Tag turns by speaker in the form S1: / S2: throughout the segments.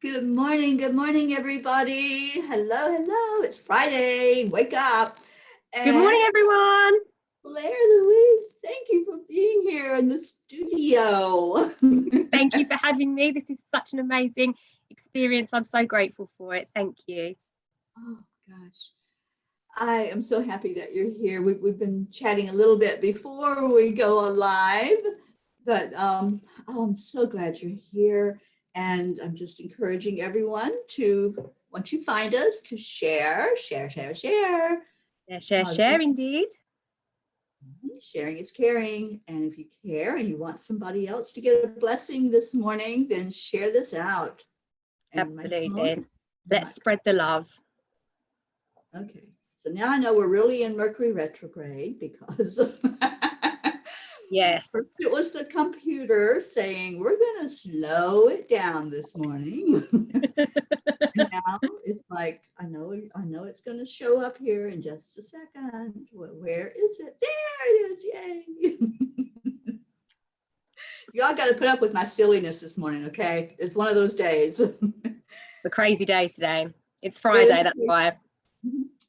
S1: Good morning, everybody. Hello. It's Friday. Wake up.
S2: Good morning, everyone.
S1: Claire Louise, thank you for being here in the studio.
S2: Thank you for having me. This is such an amazing experience. I'm so grateful for it. Thank you.
S1: Oh, gosh. I am so happy that you're here. We've been chatting a little bit before we go live, but I'm so glad you're here. And I'm just encouraging everyone to, once you find us, to share.
S2: Yeah, share indeed.
S1: Sharing is caring. And if you care and you want somebody else to get a blessing this morning, then share this out. And
S2: absolutely. Let's spread the love.
S1: Okay. So now I know we're really in Mercury retrograde because
S2: yes,
S1: first it was the computer saying we're going to slow it down this morning. And now it's like, I know it's going to show up here in just a second. Where is it? There it is. Yay. Y'all got to put up with my silliness this morning, okay? It's one of those days.
S2: The crazy days today. It's Friday, that's why.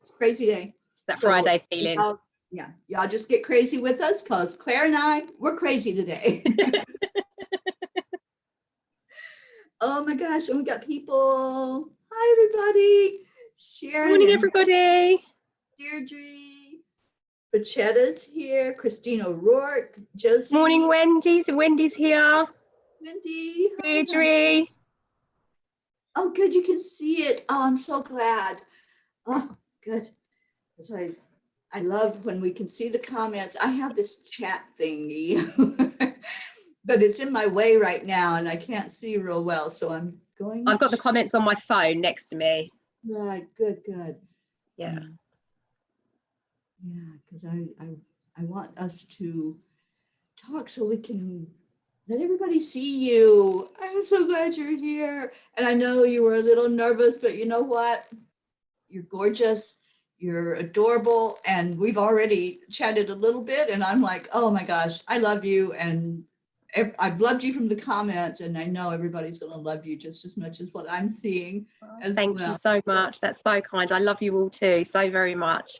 S1: It's a crazy day.
S2: That Friday feeling.
S1: Y'all just get crazy with us because Claire and we're crazy today. Oh my gosh, and we got people. Hi, everybody. Sharon.
S2: Morning, everybody.
S1: Deirdre. Bachetta's here. Christina O'Rourke. Josie.
S2: Morning, Wendy's. Wendy's here.
S1: Cindy.
S2: Deirdre.
S1: Oh, good. You can see it. Oh, I'm so glad. Oh, good. Because I love when we can see the comments. I have this chat thingy, but it's in my way right now and I can't see real well. So I'm going.
S2: I've got the comments on my phone next to me.
S1: Right. Good.
S2: Yeah.
S1: Yeah, because I want us to talk so we can let everybody see you. I'm so glad you're here. And I know you were a little nervous, but you know what? You're gorgeous. You're adorable. And we've already chatted a little bit. And I'm like, oh my gosh, I love you. And I've loved you from the comments. And I know everybody's going to love you just as much as what I'm seeing.
S2: Thank you so much. That's so kind. I love you all too, so very much.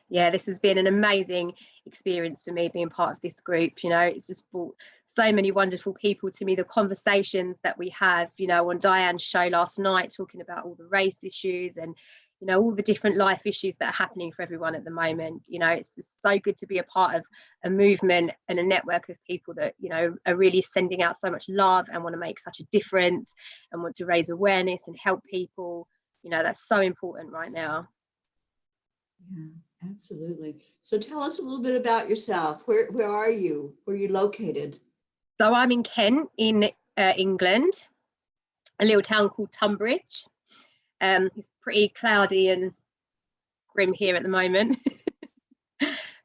S2: Yeah, this has been an amazing experience for me being part of this group. You know, it's just brought so many wonderful people to me. The conversations that we have, you know, on Diane's show last night, talking about all the race issues and, you know, all the different life issues that are happening for everyone at the moment. You know, it's just so good to be a part of a movement and a network of people that, you know, are really sending out so much love and want to make such a difference and want to raise awareness and help people. You know, that's so important right now.
S1: Yeah. Absolutely. So tell us a little bit about yourself. Where are you? Where are you located?
S2: So I'm in Kent, in England, a little town called Tunbridge. It's pretty cloudy and grim here at the moment,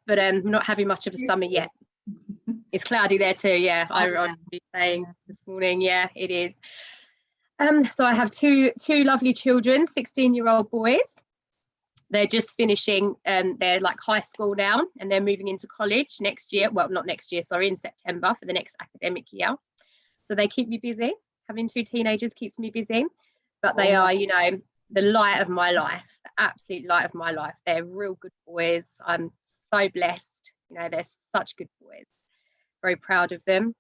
S2: but we're not having much of a summer yet. It's cloudy there too. Yeah, I was saying this morning. Yeah, it is. So I have two lovely children, 16-year-old boys. They're just finishing they're like high school now and they're moving into college next year. Well, not next year, sorry, in September for the next academic year. So they keep me busy. Having two teenagers keeps me busy, but they are, you know, the light of my life, the absolute light of my life. They're real good boys. I'm so blessed. You know, they're such good boys. Very proud of them.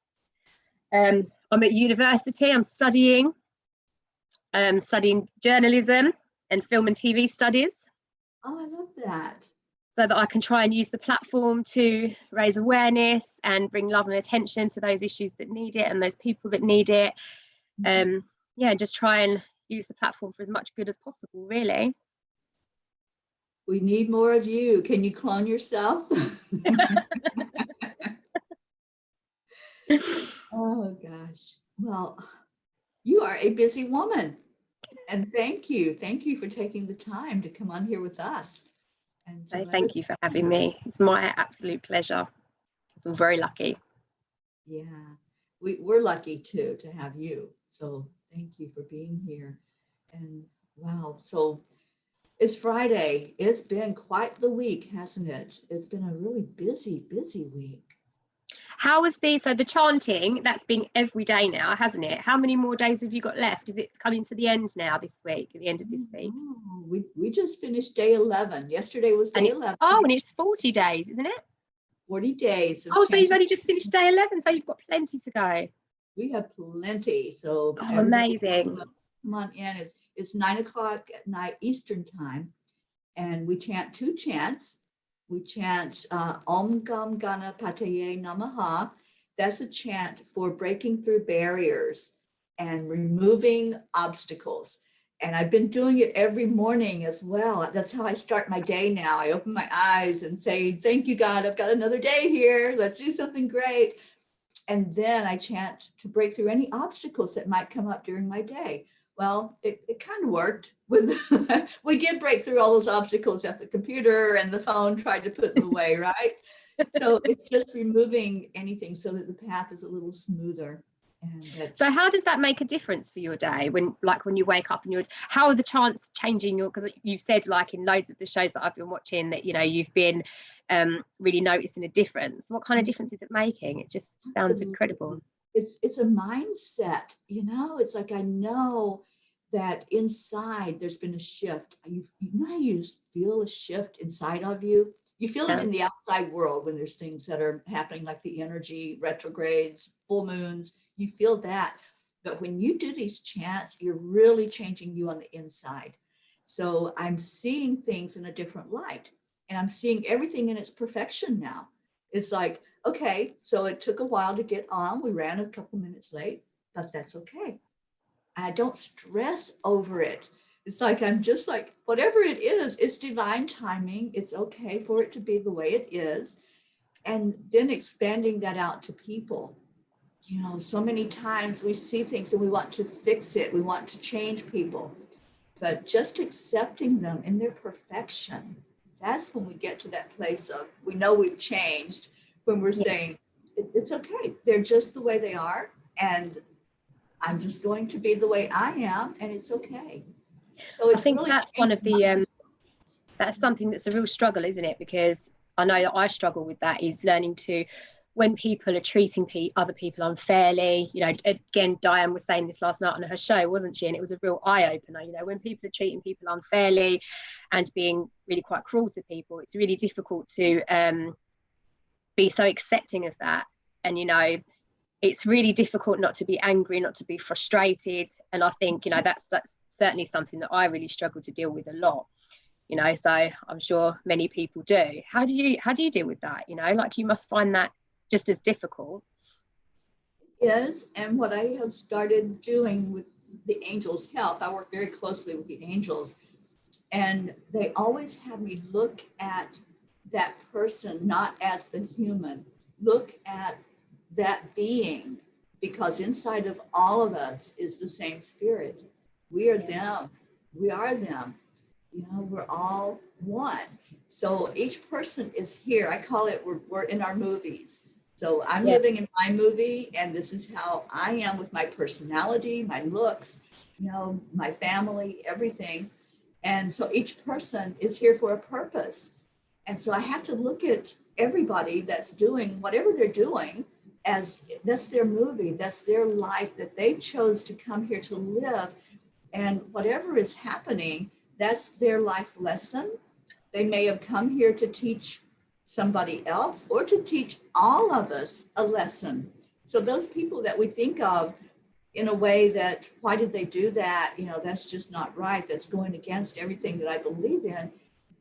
S2: I'm at university. I'm studying journalism and film and TV studies.
S1: Oh, I love that.
S2: So that I can try and use the platform to raise awareness and bring love and attention to those issues that need it and those people that need it. Yeah, just try and use the platform for as much good as possible, really.
S1: We need more of you. Can you clone yourself? Oh, gosh. Well, you are a busy woman. And thank you for taking the time to come on here with us. And
S2: thank you for having me. It's my absolute pleasure. I'm very lucky.
S1: Yeah, we're lucky too to have you. So thank you for being here. And wow, so it's Friday. It's been quite the week, hasn't it? It's been a really busy week.
S2: How was so the chanting, that's been every day now, hasn't it? How many more days have you got left? Is it coming to the end now this week, at the end of this week?
S1: Oh, we just finished day 11. Yesterday was day 11.
S2: And it's 40 days, isn't it?
S1: 40 days of
S2: so you've
S1: chanting.
S2: only just finished day 11, so you've got plenty to go.
S1: We have plenty. So
S2: amazing.
S1: Come on in. It's 9:00 at night Eastern time, and we chant 2 chants. We chant Om Gam Ganapataye Namaha. That's a chant for breaking through barriers and removing obstacles. And I've been doing it every morning as well. That's how I start my day now. I open my eyes and say, thank you, God, I've got another day here. Let's do something great. And then I chant to break through any obstacles that might come up during my day. Well, it kind of worked. We did break through all those obstacles that the computer and the phone tried to put in the way, right? So it's just removing anything so that the path is a little smoother.
S2: So how does that make a difference for your day when you wake up and how are the chants changing because you've said like in loads of the shows that I've been watching that you've been really noticing a difference. What kind of difference is it making? It just sounds incredible.
S1: It's a mindset, it's like I know that inside there's been a shift. You just feel a shift inside of you. You feel it in the outside world when there's things that are happening like the energy retrogrades, full moons, you feel that. But when you do these chants, you're really changing you on the inside. So I'm seeing things in a different light and I'm seeing everything in its perfection now. It's like, okay, so it took a while to get on. We ran a couple minutes late, but that's okay. I don't stress over it. It's like, I'm just like, whatever it is, it's divine timing. It's okay for it to be the way it is. And then expanding that out to people. So many times we see things and we want to fix it. We want to change people, but just accepting them in their perfection. That's when we get to that place of, we know we've changed when we're saying, it's okay. They're just the way they are. And I'm just going to be the way I am. And it's okay. So
S2: I think really that's one of the, that's something that's a real struggle, isn't it? Because I know that I struggle with that is learning to, when people are treating other people unfairly, again, Diane was saying this last night on her show, wasn't she? And it was a real eye-opener, when people are treating people unfairly and being really quite cruel to people, it's really difficult to be so accepting of that. And, it's really difficult not to be angry, not to be frustrated. And I think, that's certainly something that I really struggle to deal with a lot. So I'm sure many people do. How do you deal with that? You must find that just as difficult.
S1: Yes, and what I have started doing with the angels' help, I work very closely with the angels, and they always have me look at that person not as the human, look at that being, because inside of all of us is the same spirit. We are them. We are them. We're all one. So each person is here. I call it, we're in our movies. So I'm living in my movie, and this is how I am with my personality, my looks, my family, everything. And so each person is here for a purpose. And so I have to look at everybody that's doing whatever they're doing as that's their movie, that's their life that they chose to come here to live. And whatever is happening, that's their life lesson. They may have come here to teach somebody else or to teach all of us a lesson. So those people that we think of in a way that, why did they do that? That's just not right. That's going against everything that I believe in.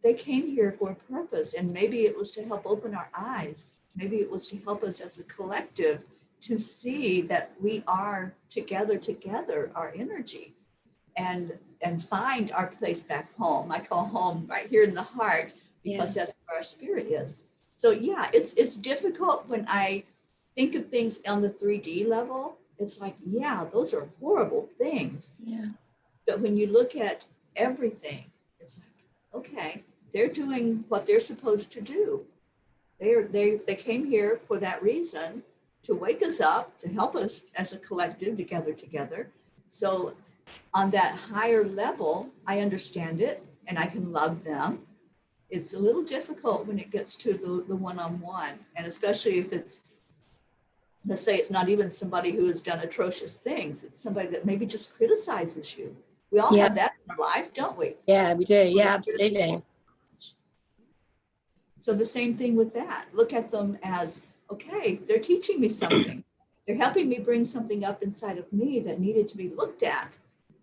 S1: They came here for a purpose, and maybe it was to help open our eyes. Maybe it was to help us as a collective to see that we are together, our energy, and find our place back home. I call home right here in the heart, because that's where our spirit is. So yeah, it's difficult when I think of things on the 3D level. It's like, yeah, those are horrible things.
S2: Yeah.
S1: But when you look at everything, it's like, okay, they're doing what they're supposed to do. They came here for that reason, to wake us up, to help us as a collective together. So on that higher level, I understand it and I can love them. It's a little difficult when it gets to the one-on-one, and especially if it's let's say it's not even somebody who has done atrocious things. It's somebody that maybe just criticizes you. We all have that in our life, don't we?
S2: Yeah, we do. Yeah, absolutely.
S1: So the same thing with that. Look at them as, okay, they're teaching me something. They're helping me bring something up inside of me that needed to be looked at.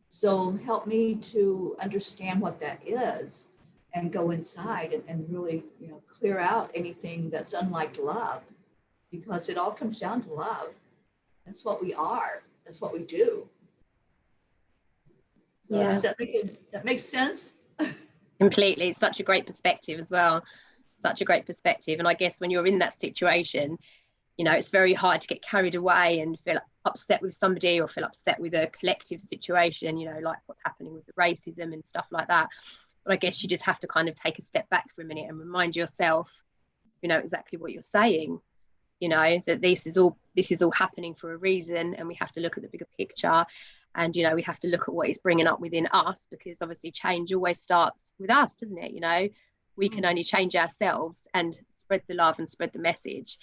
S1: So help me to understand what that is and go inside and really, clear out anything that's unlike love, because it all comes down to love. That's what we are. That's what we do. So
S2: Yeah,
S1: that makes sense?
S2: completely. It's such a great perspective as well. Such a great perspective. And I guess when you're in that situation, it's very hard to get carried away and feel upset with somebody or feel upset with a collective situation, like what's happening with the racism and stuff like that. But I guess you just have to kind of take a step back for a minute and remind yourself, exactly what you're saying, that this is all happening for a reason, and we have to look at the bigger picture. And, we have to look at what it's bringing up within us, because obviously change always starts with us, doesn't it? We can only change ourselves and spread the love and spread the message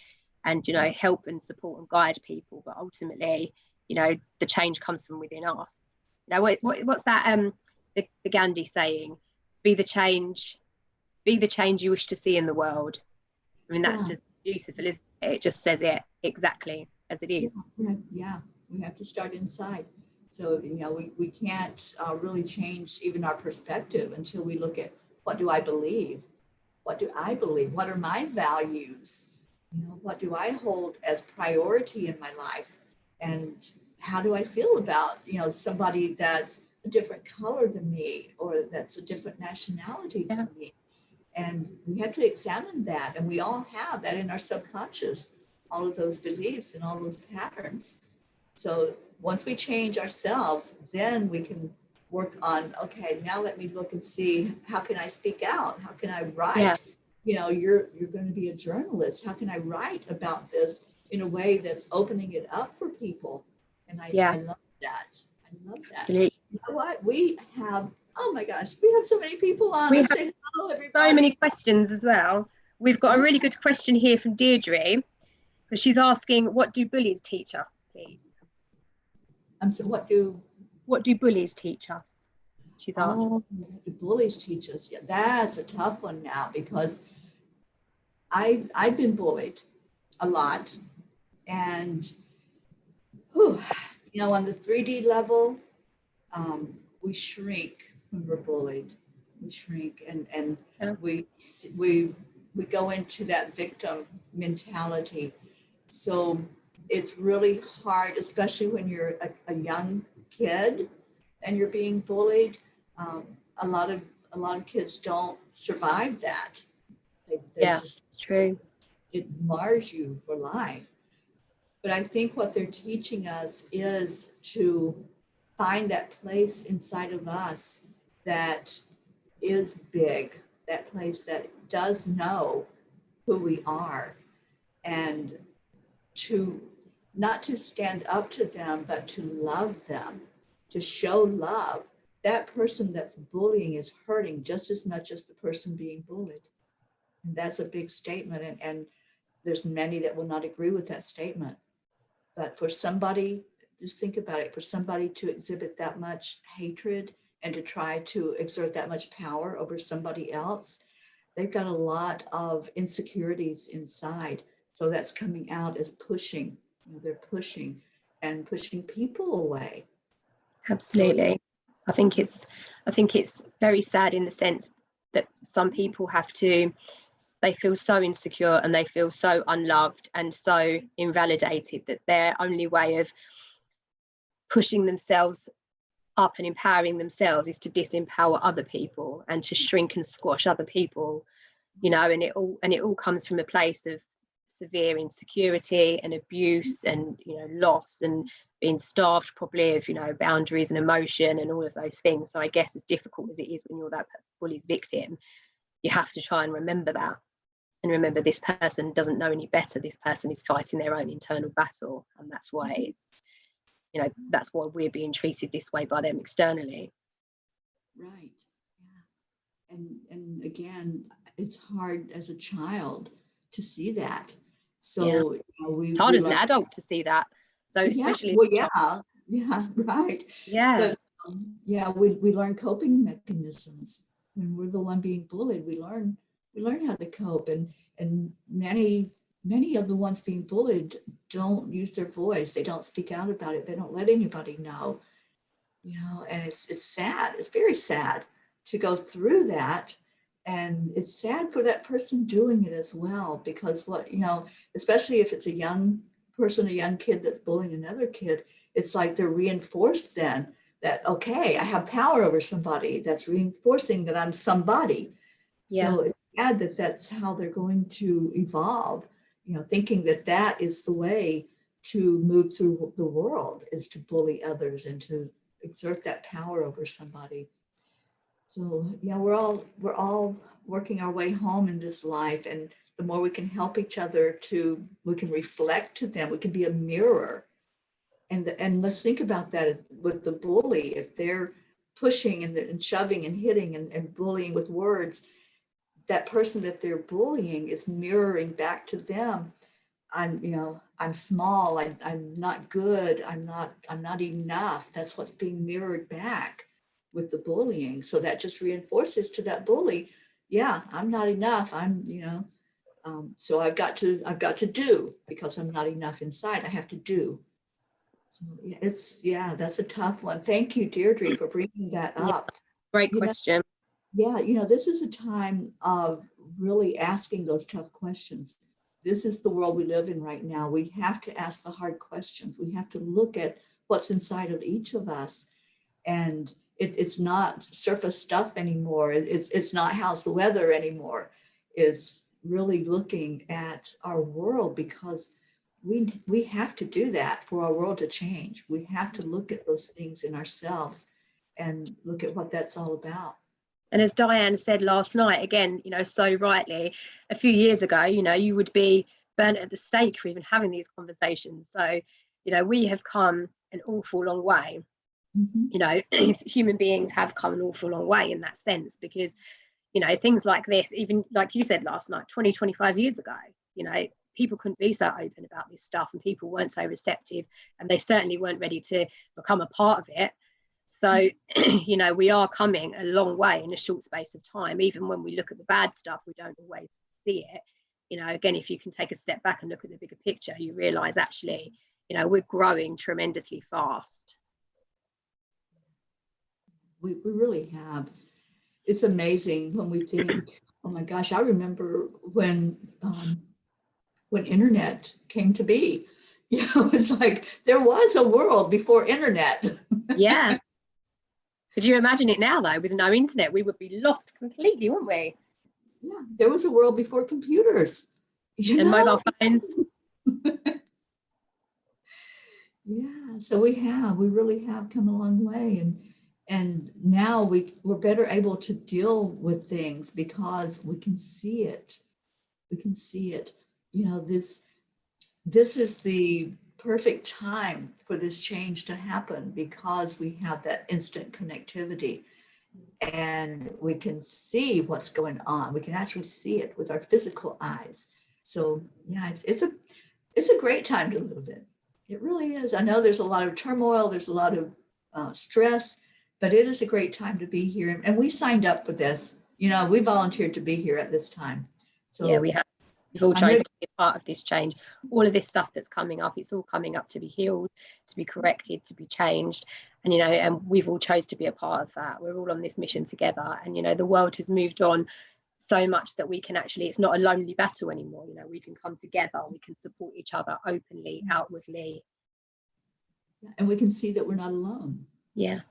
S2: and, help and support and guide people. But ultimately, the change comes from within us. What's that, the Gandhi saying, be the change you wish to see in the world. I mean, that's just beautiful, isn't it? It just says it exactly as it is.
S1: Yeah. We have to start inside. So, we can't really change even our perspective until we look at, what do I believe? What do I believe? What are my values? What do I hold as priority in my life? And how do I feel about, somebody that's a different color than me, or that's a different nationality than me? And we have to examine that. And we all have that in our subconscious, all of those beliefs and all those patterns. So once we change ourselves, then we can work on, okay, now let me look and see, how can I speak out? How can I write? You're going to be a journalist. How can I write about this in a way that's opening it up for people? And I love that. I love that.
S2: Absolutely.
S1: You know what? We have, oh my gosh, we have so many people on.
S2: We
S1: Let's
S2: have
S1: say hello, everybody.
S2: so many questions as well. We've got a really good question here from Deirdre, because she's asking, what do bullies teach us, please?
S1: So what do
S2: bullies teach us? She's asked.
S1: What do bullies teach us? Yeah, that's a tough one now, because I've been bullied a lot, and on the 3D level, we shrink when we're bullied. We shrink, and we go into that victim mentality. So it's really hard, especially when you're a young kid and you're being bullied. A lot of kids don't survive that. They just,
S2: it's true.
S1: It mars you for life. But I think what they're teaching us is to find that place inside of us that is big, that place that does know who we are, and to not to stand up to them, but to love them, to show love. That person that's bullying is hurting just as much as the person being bullied. And that's a big statement. And there's many that will not agree with that statement. But for somebody, just think about it, for somebody to exhibit that much hatred and to try to exert that much power over somebody else, they've got a lot of insecurities inside. So that's coming out as pushing. They're pushing and pushing people away.
S2: Absolutely. So, I think it's very sad in the sense that some people they feel so insecure and they feel so unloved and so invalidated that their only way of pushing themselves up and empowering themselves is to disempower other people and to shrink and squash other people, and it all comes from a place of severe insecurity and abuse and loss and being starved probably of boundaries and emotion and all of those things. So I guess as difficult as it is when you're that bully's victim, you have to try and remember that, and remember this person doesn't know any better. This person is fighting their own internal battle, and that's why that's why we're being treated this way by them externally.
S1: Right. Yeah. And again, it's hard as a child to see that.
S2: Yeah.
S1: So, you know,
S2: It's hard
S1: we
S2: as an
S1: learn,
S2: adult to see that. So
S1: yeah,
S2: especially as
S1: well,
S2: a child.
S1: yeah, right.
S2: Yeah.
S1: But yeah, we learn coping mechanisms. When we're the one being bullied, we learn how to cope. And many of the ones being bullied don't use their voice. They don't speak out about it. They don't let anybody know. You know, and it's sad. It's very sad to go through that. And it's sad for that person doing it as well, because what, you know, especially if it's a young person, a young kid that's bullying another kid, it's like they're reinforced then that, okay, I have power over somebody. That's reinforcing that I'm somebody.
S2: Yeah.
S1: So it's sad that that's how they're going to evolve, you know, thinking that that is the way to move through the world, is to bully others and to exert that power over somebody. So yeah, we're all working our way home in this life, and the more we can help each other, to we can reflect to them, we can be a mirror. And let's think about that with the bully. If they're pushing and shoving and hitting and bullying with words, that person that they're bullying is mirroring back to them, I'm, you know, I'm small, I'm not good, I'm not enough. That's what's being mirrored back with the bullying. So that just reinforces to that bully, yeah, I'm not enough. I'm, you know, so I've got to do, because I'm not enough inside. I have to do. So yeah, yeah, that's a tough one. Thank you, Deirdre, for bringing that
S2: Yeah.
S1: up.
S2: Great
S1: You know,
S2: question.
S1: yeah, you know, this is a time of really asking those tough questions. This is the world we live in right now. We have to ask the hard questions. We have to look at what's inside of each of us. And it's not surface stuff anymore. It's not how's the weather anymore. It's really looking at our world, because we have to do that for our world to change. We have to look at those things in ourselves and look at what that's all about.
S2: And as Diane said last night, again, you know, so rightly, a few years ago, you know, you would be burnt at the stake for even having these conversations. So, you know, we have come an awful long way.
S1: Mm-hmm.
S2: You know, human beings have come an awful long way in that sense, because, you know, things like this, even like you said last night, 20, 25 years ago, you know, people couldn't be so open about this stuff, and people weren't so receptive, and they certainly weren't ready to become a part of it. So, you know, we are coming a long way in a short space of time. Even when we look at the bad stuff, we don't always see it. You know, again, if you can take a step back and look at the bigger picture, you realize actually, you know, we're growing tremendously fast.
S1: We really have. It's amazing when we think, oh my gosh, I remember when internet came to be. You know, it's like there was a world before internet.
S2: Yeah. Could you imagine it now, though, with no internet? We would be lost completely, wouldn't we?
S1: Yeah, there was a world before computers. You
S2: And
S1: know?
S2: mobile phones.
S1: Yeah, so we really have come a long way, and now we're better able to deal with things because we can see it. We can see it. You know, this is the perfect time for this change to happen, because we have that instant connectivity and we can see what's going on. We can actually see it with our physical eyes. So yeah, it's a great time to live in. It really is. I know there's a lot of turmoil, there's a lot of stress, but it is a great time to be here. And we signed up for this. You know, we volunteered to be here at this time.
S2: Yeah,
S1: So
S2: we have. We've all
S1: I'm
S2: chosen
S1: ready.
S2: to be a part of this change. All of this stuff that's coming up, it's all coming up to be healed, to be corrected, to be changed. And, you know, and we've all chose to be a part of that. We're all on this mission together. And, you know, the world has moved on so much that we can actually, it's not a lonely battle anymore. You know, we can come together, we can support each other openly, outwardly.
S1: And we can see that we're not alone.
S2: Yeah.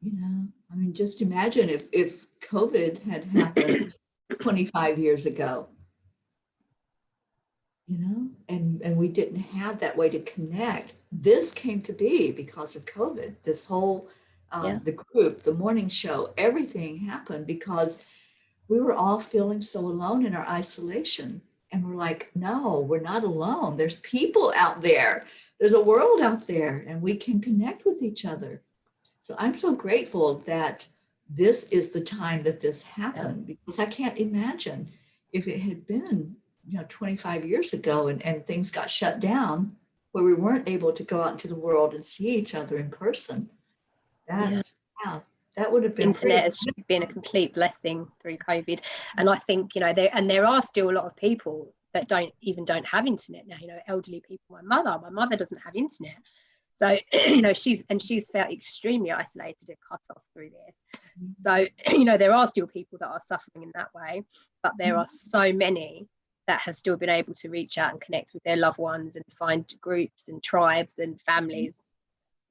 S1: You know, I mean, just imagine if COVID had happened 25 years ago, you know, and we didn't have that way to connect. This came to be because of COVID. This whole,
S2: Yeah.
S1: the group, the morning show, everything happened because we were all feeling so alone in our isolation. And we're like, no, we're not alone. There's people out there. There's a world out there, and we can connect with each other. So I'm so grateful that this is the time that this
S2: Yeah.
S1: happened, because I can't imagine if it had been 25 years ago, and things got shut down where we weren't able to go out into the world and see each other in person.
S2: Yeah.
S1: Yeah, that would have been
S2: Internet
S1: pretty.
S2: has been a complete blessing through COVID. And I think, there are still a lot of people that don't have internet now, elderly people. My mother doesn't have internet. So, she's felt extremely isolated and cut off through this. So, there are still people that are suffering in that way, but there are so many that have still been able to reach out and connect with their loved ones and find groups and tribes and families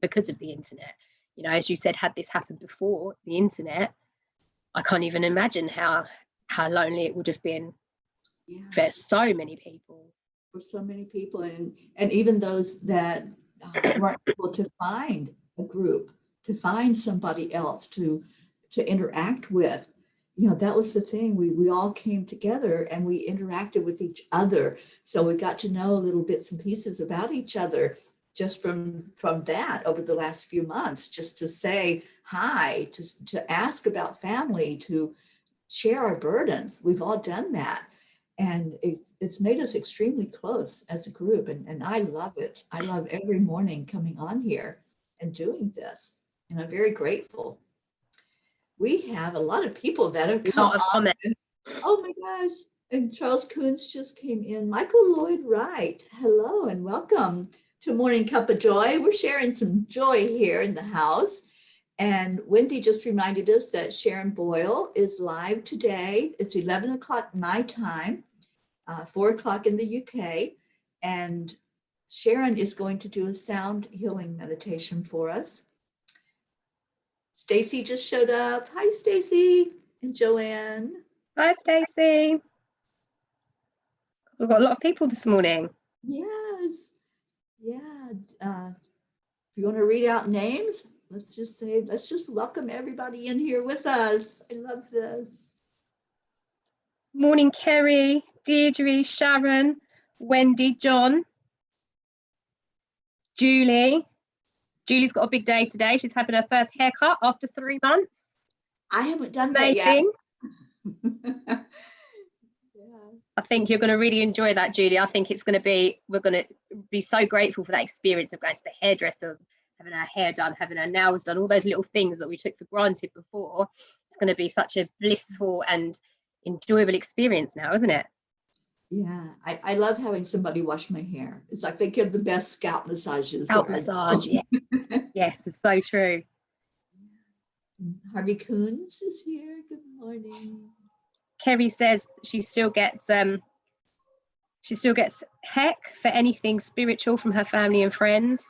S2: because of the internet. As you said, had this happened before the internet, I can't even imagine how lonely it would have been for so many people.
S1: For so many people, and even those that weren't able to find a group, to find somebody else to interact with. That was the thing. We all came together and we interacted with each other. So we got to know little bits and pieces about each other just from that over the last few months, just to say hi, to ask about family, to share our burdens. We've all done that. And it's made us extremely close as a group. And I love it. I love every morning coming on here and doing this. And I'm very grateful. We have a lot of people that have come on. Oh my gosh. And Charles Coons just came in. Michael Lloyd Wright, hello and welcome to Morning Cuppa Joy. We're sharing some joy here in the house. And Wendy just reminded us that Sharon Boyle is live today. It's 11 o'clock my time, 4 o'clock in the UK. And Sharon is going to do a sound healing meditation for us. Stacy just showed up. Hi, Stacy and Joanne.
S2: Hi, Stacy. We've got a lot of people this morning.
S1: Yes. Yeah. If you want to read out names, let's just welcome everybody in here with us. I love this.
S2: Morning, Kerry, Deirdre, Sharon, Wendy, John, Julie. Julie's got a big day today. She's having her first haircut after 3 months.
S1: I haven't done that yet.
S2: Yeah. I think you're going to really enjoy that, Julie. I think we're going to be so grateful for that experience of going to the hairdresser, having our hair done, having our nails done, all those little things that we took for granted before. It's going to be such a blissful and enjoyable experience now, isn't it?
S1: Yeah, I love having somebody wash my hair. It's like they give the best scalp massages.
S2: Scalp massage, yeah. Yes, it's so true.
S1: Harvey Coons is here. Good morning.
S2: Kerry says she still gets heck for anything spiritual from her family and friends.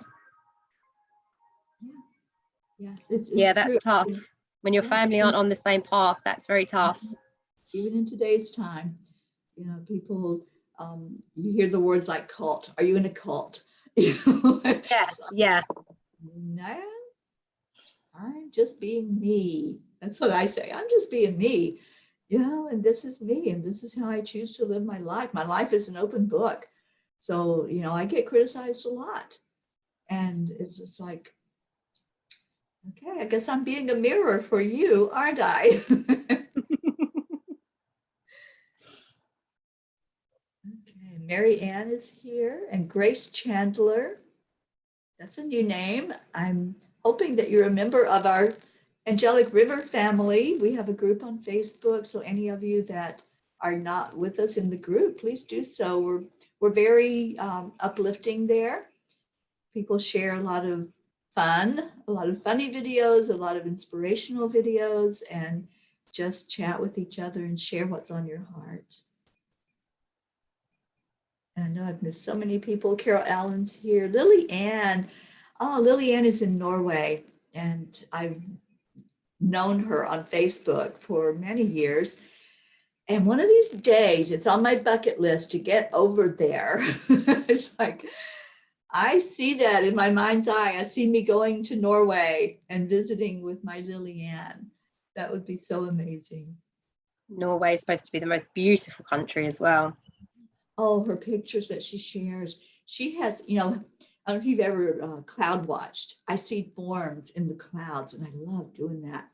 S1: Yeah, it's
S2: that's
S1: true.
S2: tough. When your family aren't on the same path, that's very tough.
S1: Even in today's time, people, you hear the words like cult. Are you in a cult?
S2: Yeah.
S1: No, I'm just being me. That's what I say. I'm just being me. And this is me, and this is how I choose to live my life. My life is an open book. So, I get criticized a lot. And it's just like, okay, I guess I'm being a mirror for you, aren't I? Okay, Mary Ann is here, and Grace Chandler. That's a new name. I'm hoping that you're a member of our Angelic River family. We have a group on Facebook, so any of you that are not with us in the group, please do so. We're very uplifting there. People share a lot of fun, a lot of funny videos, a lot of inspirational videos, and just chat with each other and share what's on your heart. And I know I've missed so many people. Carol Allen's here. Lily Ann. Oh, Lily Ann is in Norway, and I've known her on Facebook for many years. And one of these days, it's on my bucket list to get over there. It's like, I see that in my mind's eye. I see me going to Norway and visiting with my Lily Ann. That would be so amazing.
S2: Norway is supposed to be the most beautiful country as well.
S1: Oh, her pictures that she shares. She has, I don't know if you've ever cloud watched. I see forms in the clouds, and I love doing that.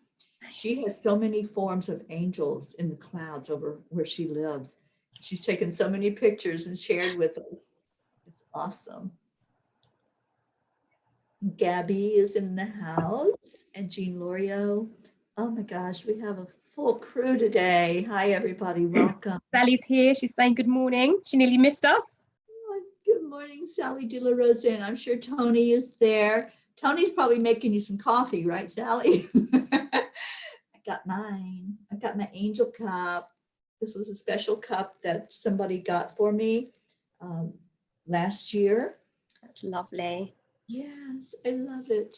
S1: She has so many forms of angels in the clouds over where she lives. She's taken so many pictures and shared with us. It's awesome. Gabby is in the house and Jean Lorio. Oh my gosh, we have a full crew today. Hi, everybody. Welcome.
S2: Sally's here. She's saying good morning. She nearly missed us.
S1: Oh, good morning, Sally De La Rosa. And I'm sure Tony is there. Tony's probably making you some coffee, right, Sally? I got mine. I got my angel cup. This was a special cup that somebody got for me last year.
S2: That's lovely.
S1: Yes, I love it.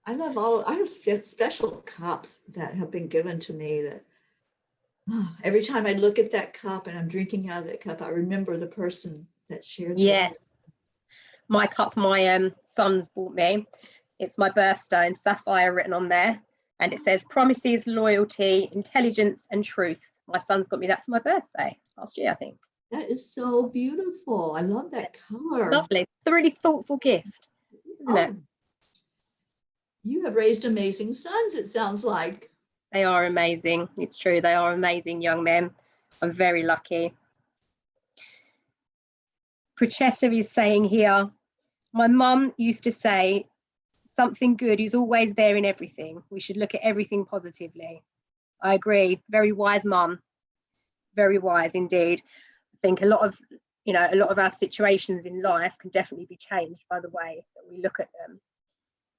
S1: I have special cups that have been given to me that every time I look at that cup and I'm drinking out of that cup, I remember the person that shared this.
S2: Yes. My cup my son's bought me. It's my birthstone, sapphire written on there. And it says promises, loyalty, intelligence, and truth. My son's got me that for my birthday last year, I think.
S1: That is so beautiful. I love that color.
S2: Lovely. It's a really thoughtful gift, isn't it?
S1: You have raised amazing sons, it sounds like.
S2: They are amazing. It's true. They are amazing young men. I'm very lucky. Pruchetta is saying here, my mum used to say, something good is always there in everything. We should look at everything positively. I agree. Very wise mum. Very wise indeed. I think a lot of our situations in life can definitely be changed by the way that we look at them.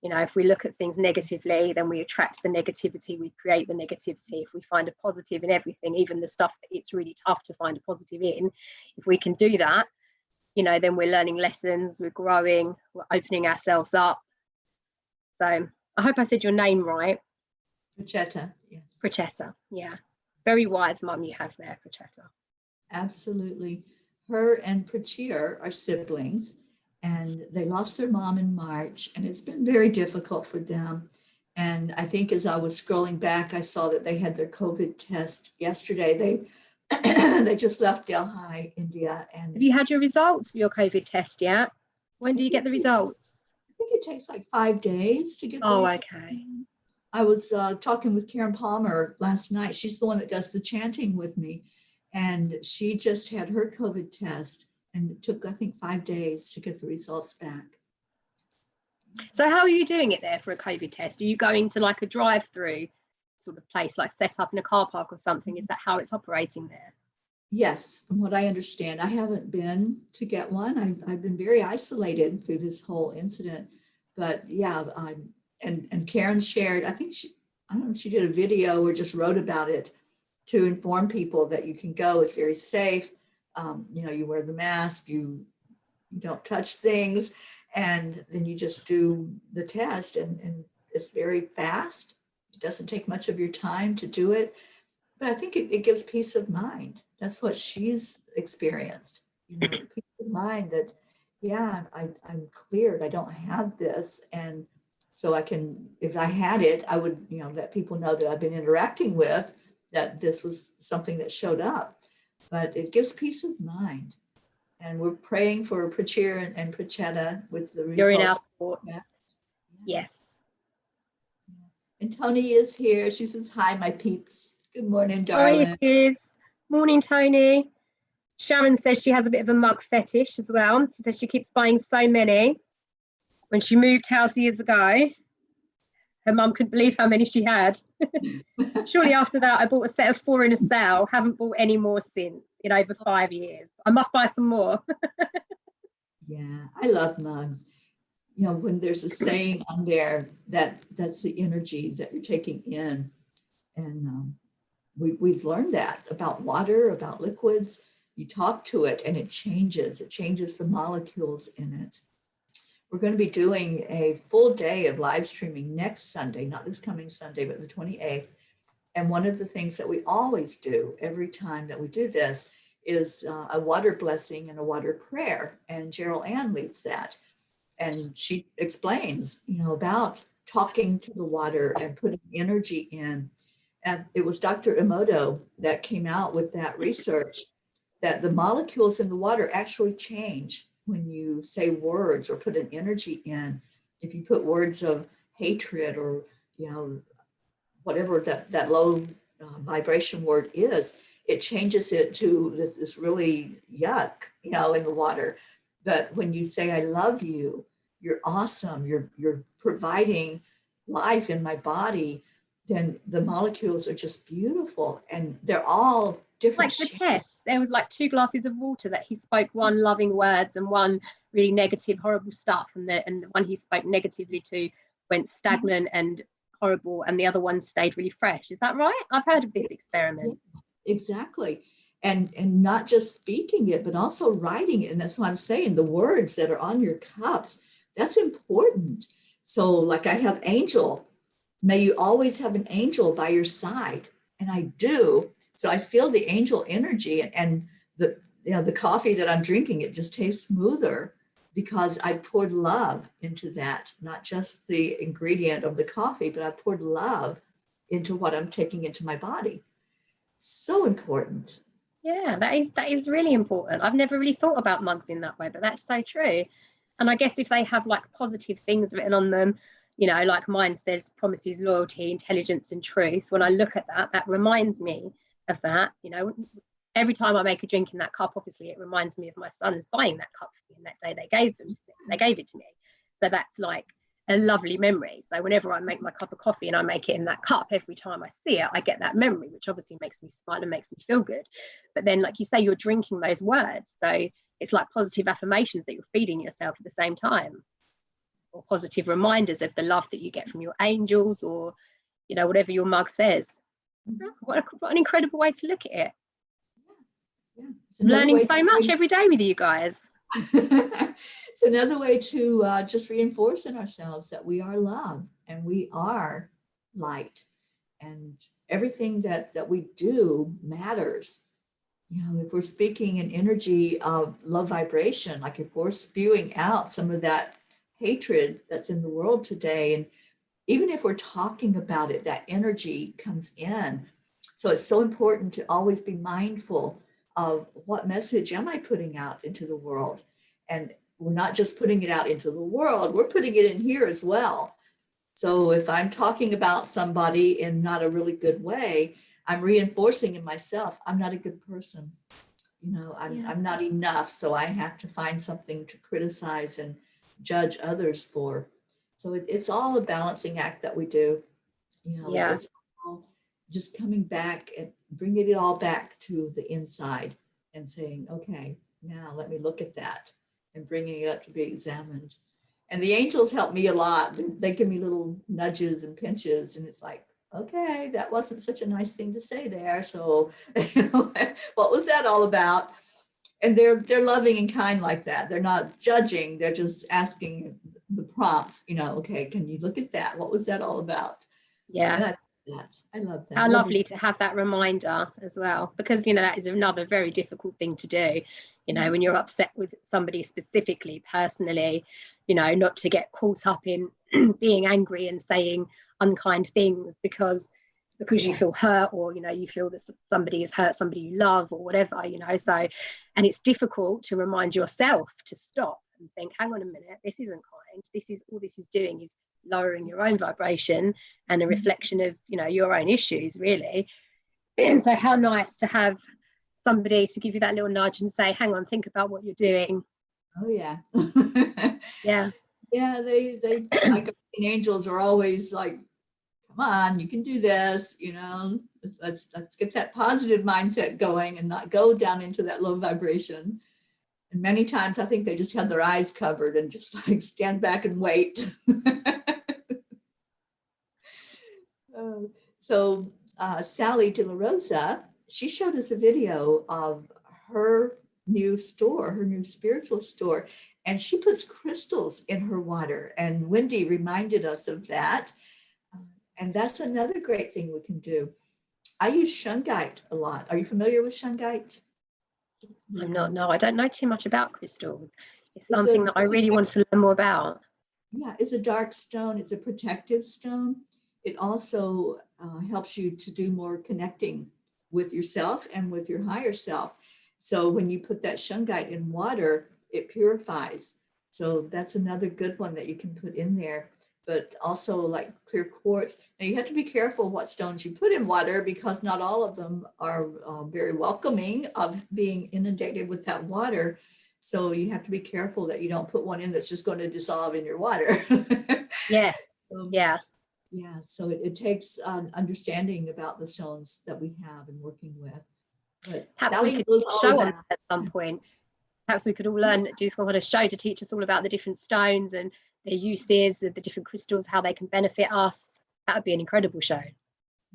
S2: You know, if we look at things negatively, then we attract the negativity, we create the negativity. If we find a positive in everything, even the stuff that it's really tough to find a positive in, if we can do that, you know, then we're learning lessons, we're growing, we're opening ourselves up. So I hope I said your name right.
S1: Pruchetta, yes.
S2: Pruchetta, yeah. Very wise mum you have there, Pruchetta.
S1: Absolutely. Her and Prachir are siblings. And they lost their mom in March, and it's been very difficult for them. And I think as I was scrolling back, I saw that they had their COVID test yesterday. They just left Delhi, India. And
S2: have you had your results for your COVID test yet? When do you get the results?
S1: I think it takes like 5 days to get the results.
S2: Okay.
S1: I was talking with Karen Palmer last night. She's the one that does the chanting with me. And she just had her COVID test. And it took, I think, 5 days to get the results back.
S2: So how are you doing it there for a COVID test? Are you going to like a drive-through sort of place, like set up in a car park or something? Is that how it's operating there?
S1: Yes, from what I understand. I haven't been to get one. I've been very isolated through this whole incident. But yeah, and Karen shared, I don't know if she did a video or just wrote about it to inform people that you can go. It's very safe. You know, you wear the mask, you don't touch things, and then you just do the test, and it's very fast. It doesn't take much of your time to do it, but I think it gives peace of mind. That's what she's experienced. You know, it's peace of mind that, yeah, I'm cleared. I don't have this, and so I can, if I had it, I would, you know, let people know that I've been interacting with, that this was something that showed up. But it gives peace of mind. And we're praying for Prachir and Pruchetta with the results.
S2: You're in our thoughts. Yeah. Yes.
S1: And Tony is here. She says, hi, my peeps. Good morning, darling.
S2: Hi, it is. Morning, Tony. Sharon says she has a bit of a mug fetish as well. She says she keeps buying so many. When she moved house years ago, her mum couldn't believe how many she had. Shortly after that, I bought a set of 4 in a sale. Haven't bought any more since in over 5 years. I must buy some more.
S1: Yeah, I love mugs. You know, when there's a saying on there that's the energy that you're taking in. And we've learned that about water, about liquids. You talk to it and it changes the molecules in it. We're going to be doing a full day of live streaming next Sunday, not this coming Sunday, but the 28th. And one of the things that we always do every time that we do this is a water blessing and a water prayer. And Gerald Ann leads that. And she explains, you know, about talking to the water and putting energy in. And it was Dr. Emoto that came out with that research that the molecules in the water actually change when you say words or put an energy in. If you put words of hatred or, you know, whatever that low vibration word is, it changes it to this really yuck, you know, in the water. But when you say, I love you, you're awesome, you're providing life in my body, then the molecules are just beautiful. And they're all different
S2: Like the
S1: shapes.
S2: test, there was like 2 glasses of water that he spoke one loving words and one really negative, horrible stuff. And the one he spoke negatively to went stagnant and horrible, and the other one stayed really fresh. Is that right? I've heard of this experiment.
S1: Yes, exactly. And not just speaking it, but also writing it. And that's what I'm saying, the words that are on your cups, that's important. So like I have Angel, may you always have an angel by your side. And I do. So I feel the angel energy, and the, you know, the coffee that I'm drinking, it just tastes smoother because I poured love into that, not just the ingredient of the coffee, but I poured love into what I'm taking into my body. So important.
S2: Yeah, that is really important. I've never really thought about mugs in that way, but that's so true. And I guess if they have like positive things written on them, you know, like mine says promises loyalty, intelligence, and truth. When I look at that, that reminds me of that. You know, every time I make a drink in that cup, obviously it reminds me of my sons buying that cup for me, and that day they gave it to me. So that's like a lovely memory. So whenever I make my cup of coffee and I make it in that cup, every time I see it, I get that memory, which obviously makes me smile and makes me feel good. But then, like you say, you're drinking those words. So it's like positive affirmations that you're feeding yourself at the same time, or positive reminders of the love that you get from your angels, or, you know, whatever your mug says. What an incredible way to look at it.
S1: Yeah.
S2: I'm learning so much every day with you guys.
S1: It's another way to just reinforce in ourselves that we are love and we are light, and everything that we do matters. You know, if we're speaking an energy of love vibration, like if we're spewing out some of that hatred that's in the world today, and even if we're talking about it, that energy comes in. So it's so important to always be mindful of what message am I putting out into the world. And we're not just putting it out into the world, we're putting it in here as well. So if I'm talking about somebody in not a really good way, I'm reinforcing in myself, I'm not a good person. You know, I'm not enough. So I have to find something to criticize and judge others for. So it's all a balancing act that we do. You know,
S2: Yeah.
S1: it's all just coming back and bringing it all back to the inside and saying, okay, now let me look at that, and bringing it up to be examined. And the angels help me a lot. They give me little nudges and pinches, and it's like, okay, that wasn't such a nice thing to say there. So what was that all about? And they're loving and kind like that. They're not judging. They're just asking the prompts, you know, okay, can you look at that? What was that all about?
S2: Yeah.
S1: And I love that.
S2: How lovely to have that reminder as well, because, you know, that is another very difficult thing to do, you know, when you're upset with somebody specifically, personally, you know, not to get caught up in being angry and saying unkind things because you feel hurt, or, you know, you feel that somebody has hurt somebody you love or whatever, you know. So, and it's difficult to remind yourself to stop and think, hang on a minute, this isn't kind. This is all this is doing is lowering your own vibration and a reflection of, you know, your own issues, really. And so how nice to have somebody to give you that little nudge and say, hang on, think about what you're doing.
S1: Oh yeah.
S2: Yeah.
S1: Yeah, they my guardian angels are always like, come on, you can do this, you know, let's get that positive mindset going and not go down into that low vibration. And many times I think they just have their eyes covered and just like stand back and wait. So Sally De La Rosa, she showed us a video of her new store, her new spiritual store, and she puts crystals in her water. And Wendy reminded us of that. And that's another great thing we can do. I use shungite a lot. Are you familiar with shungite?
S2: I'm not, no, I don't know too much about crystals. It's
S1: It's
S2: something that I really want to learn more about.
S1: Yeah, it's a dark stone. It's a protective stone. It also helps you to do more connecting with yourself and with your higher self. So when you put that shungite in water, it purifies. So that's another good one that you can put in there. but also like clear quartz. Now you have to be careful what stones you put in water, because not all of them are very welcoming of being inundated with that water. So you have to be careful that you don't put one in that's just going to dissolve in your water.
S2: Yes. Yeah.
S1: Yeah, so it takes understanding about the stones that we have and working with. But
S2: Perhaps we
S1: Sally
S2: could
S1: knows all
S2: show on
S1: about.
S2: that at some point. Perhaps we could all learn, do some kind of show to teach us all about the different stones and their uses, the different crystals, how they can benefit us. That would be an incredible show.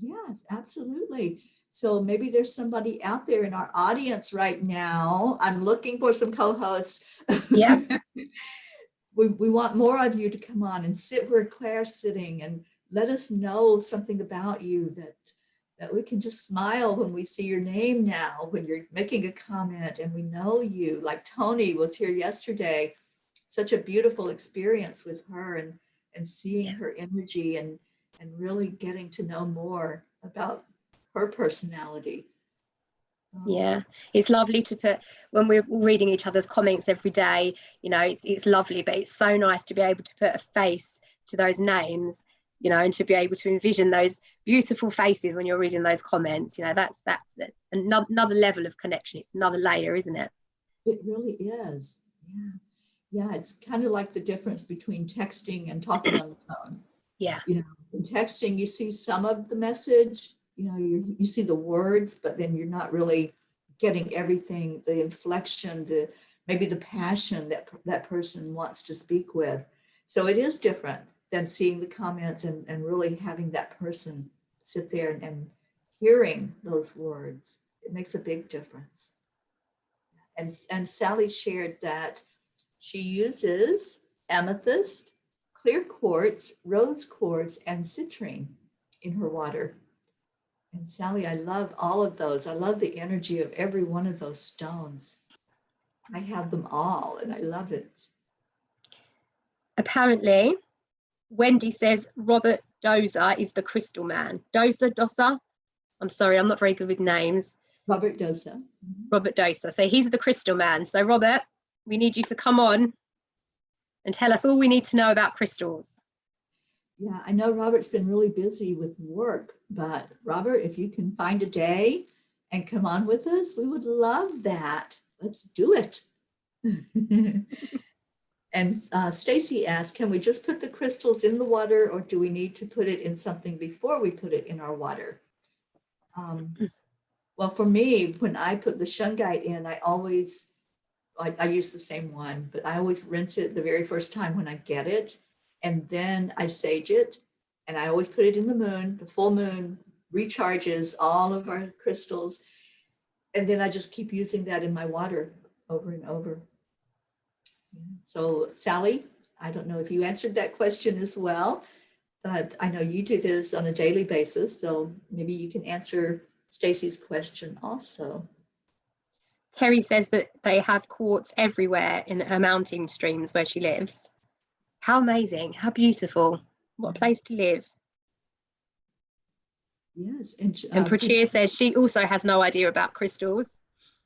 S1: Yes, absolutely. So maybe there's somebody out there in our audience right now. I'm looking for some co-hosts.
S2: Yeah.
S1: We want more of you to come on and sit where Claire's sitting and let us know something about you that we can just smile when we see your name now, when you're making a comment and we know you. Like Tony was here yesterday. Such a beautiful experience with her and seeing
S2: Yes.
S1: her energy and really getting to know more about her personality.
S2: Yeah, it's lovely to put, when we're reading each other's comments every day, you know, it's lovely, but it's so nice to be able to put a face to those names, you know, and to be able to envision those beautiful faces when you're reading those comments. You know, that's another level of connection. It's another layer, isn't it?
S1: It really is. Yeah. Yeah, it's kind of like the difference between texting and talking on the phone.
S2: Yeah.
S1: You know, in texting, you see some of the message, you know, you see the words, but then you're not really getting everything, the inflection, maybe the passion that that person wants to speak with. So it is different than seeing the comments and really having that person sit there and hearing those words. It makes a big difference. And Sally shared that she uses amethyst, clear quartz, rose quartz, and citrine in her water. And Sally, I love all of those. I love the energy of every one of those stones. I have them all and I love it.
S2: Apparently, Wendy says Robert Dozer is the crystal man. Dozer? I'm sorry, I'm not very good with names.
S1: Robert Dosa.
S2: Robert Dozer. So he's the crystal man. So Robert, we need you to come on and tell us all we need to know about crystals.
S1: Yeah, I know Robert's been really busy with work, but Robert, if you can find a day and come on with us, we would love that. Let's do it. And Stacy asked, can we just put the crystals in the water or do we need to put it in something before we put it in our water? Well, for me, when I put the shungite in, I use the same one, but I always rinse it the very first time when I get it. And then I sage it. And I always put it in the moon. The full moon recharges all of our crystals. And then I just keep using that in my water over and over. So Sally, I don't know if you answered that question as well, but I know you do this on a daily basis. So maybe you can answer Stacy's question also.
S2: Kerry says that they have quartz everywhere in her mountain streams where she lives. How amazing, how beautiful. What a place to live.
S1: Yes.
S2: And Prachir says she also has no idea about crystals.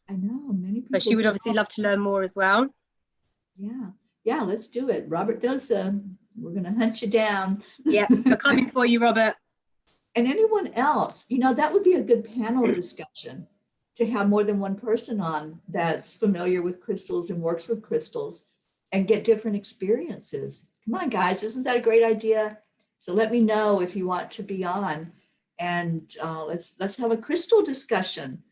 S1: I know, many people.
S2: So she would obviously love to learn more as well.
S1: Yeah. Yeah, let's do it. Robert Dosa, we're going to hunt you down.
S2: Yeah, we're coming for you, Robert.
S1: And anyone else, you know, that would be a good panel discussion to have more than one person on that's familiar with crystals and works with crystals and get different experiences. Come on, guys, isn't that a great idea? So let me know if you want to be on, and let's have a crystal discussion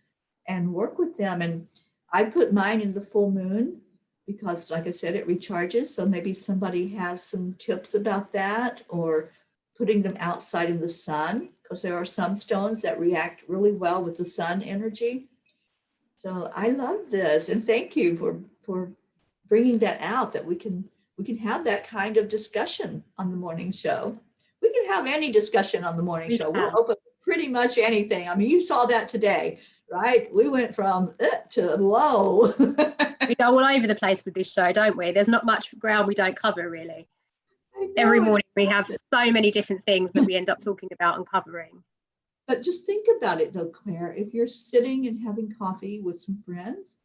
S1: and work with them. And I put mine in the full moon because, like I said, it recharges. So maybe somebody has some tips about that, or putting them outside in the sun, because there are some stones that react really well with the sun energy. So I love this, and thank you for bringing that out, that we can have that kind of discussion on the morning show. We can have any discussion on the morning show. We're open to pretty much anything. I mean, you saw that today, right? We went from to whoa.
S2: We go all over the place with this show, don't we? There's not much ground we don't cover, really. Every morning we have so many different things that we end up talking about and covering.
S1: But just think about it though, Claire, if you're sitting and having coffee with some friends,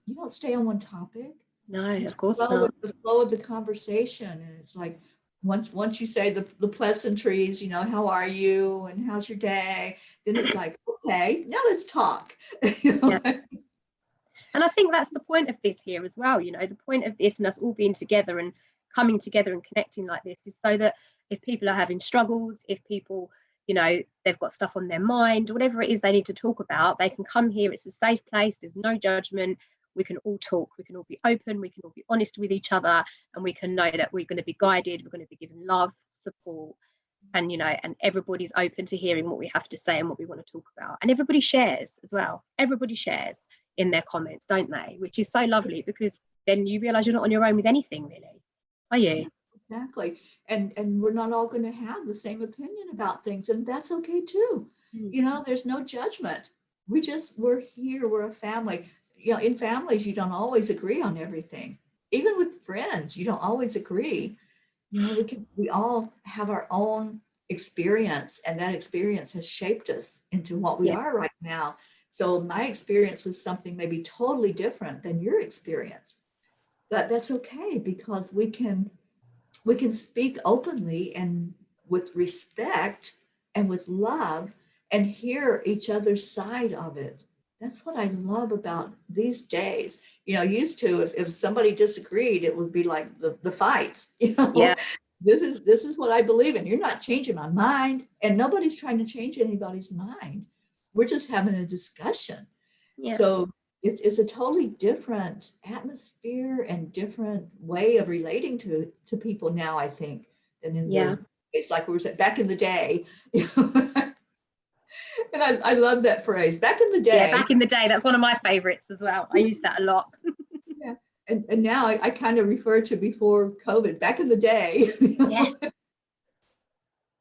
S1: you don't stay on one topic.
S2: No, of course not.
S1: With the flow of the conversation. And it's like, once you say the pleasantries, you know, how are you and how's your day? Then it's like, okay, now let's talk. You know?
S2: Yeah. And I think that's the point of this here as well. You know, the point of this and us all being together and coming together and connecting like this is so that if people are having struggles, if people, you know, they've got stuff on their mind, whatever it is they need to talk about, they can come here. It's a safe place. There's no judgment. We can all talk. We can all be open. We can all be honest with each other. And we can know that we're going to be guided. We're going to be given love, support. And, you know, and everybody's open to hearing what we have to say and what we want to talk about. And everybody shares as well. Everybody shares in their comments, don't they? Which is so lovely, because then you realize you're not on your own with anything, really, are you?
S1: Yeah, exactly. And we're not all going to have the same opinion about things, and that's okay too. You know, there's no judgment. We're here, we're a family. You know, in families, you don't always agree on everything. Even with friends, you don't always agree. You know, we all have our own experience, and that experience has shaped us into what we
S2: Yeah,
S1: are right now. So my experience was something maybe totally different than your experience, but that's okay, because we can speak openly and with respect and with love and hear each other's side of it. That's what I love about these days. You know, used to, if somebody disagreed, it would be like the fights, you know.
S2: yeah,
S1: This is what I believe in. You're not changing my mind, and nobody's trying to change anybody's mind. We're just having a discussion.
S2: yeah,
S1: So it's a totally different atmosphere and different way of relating to people now, I think, than in
S2: yeah,
S1: it's like we were saying back in the day. And I love that phrase, back in the
S2: yeah.
S1: day.
S2: Back in the day, that's one of my favorites as well. I use that a lot.
S1: Yeah. And now I kind of refer to before COVID, back in the day.
S2: Yes,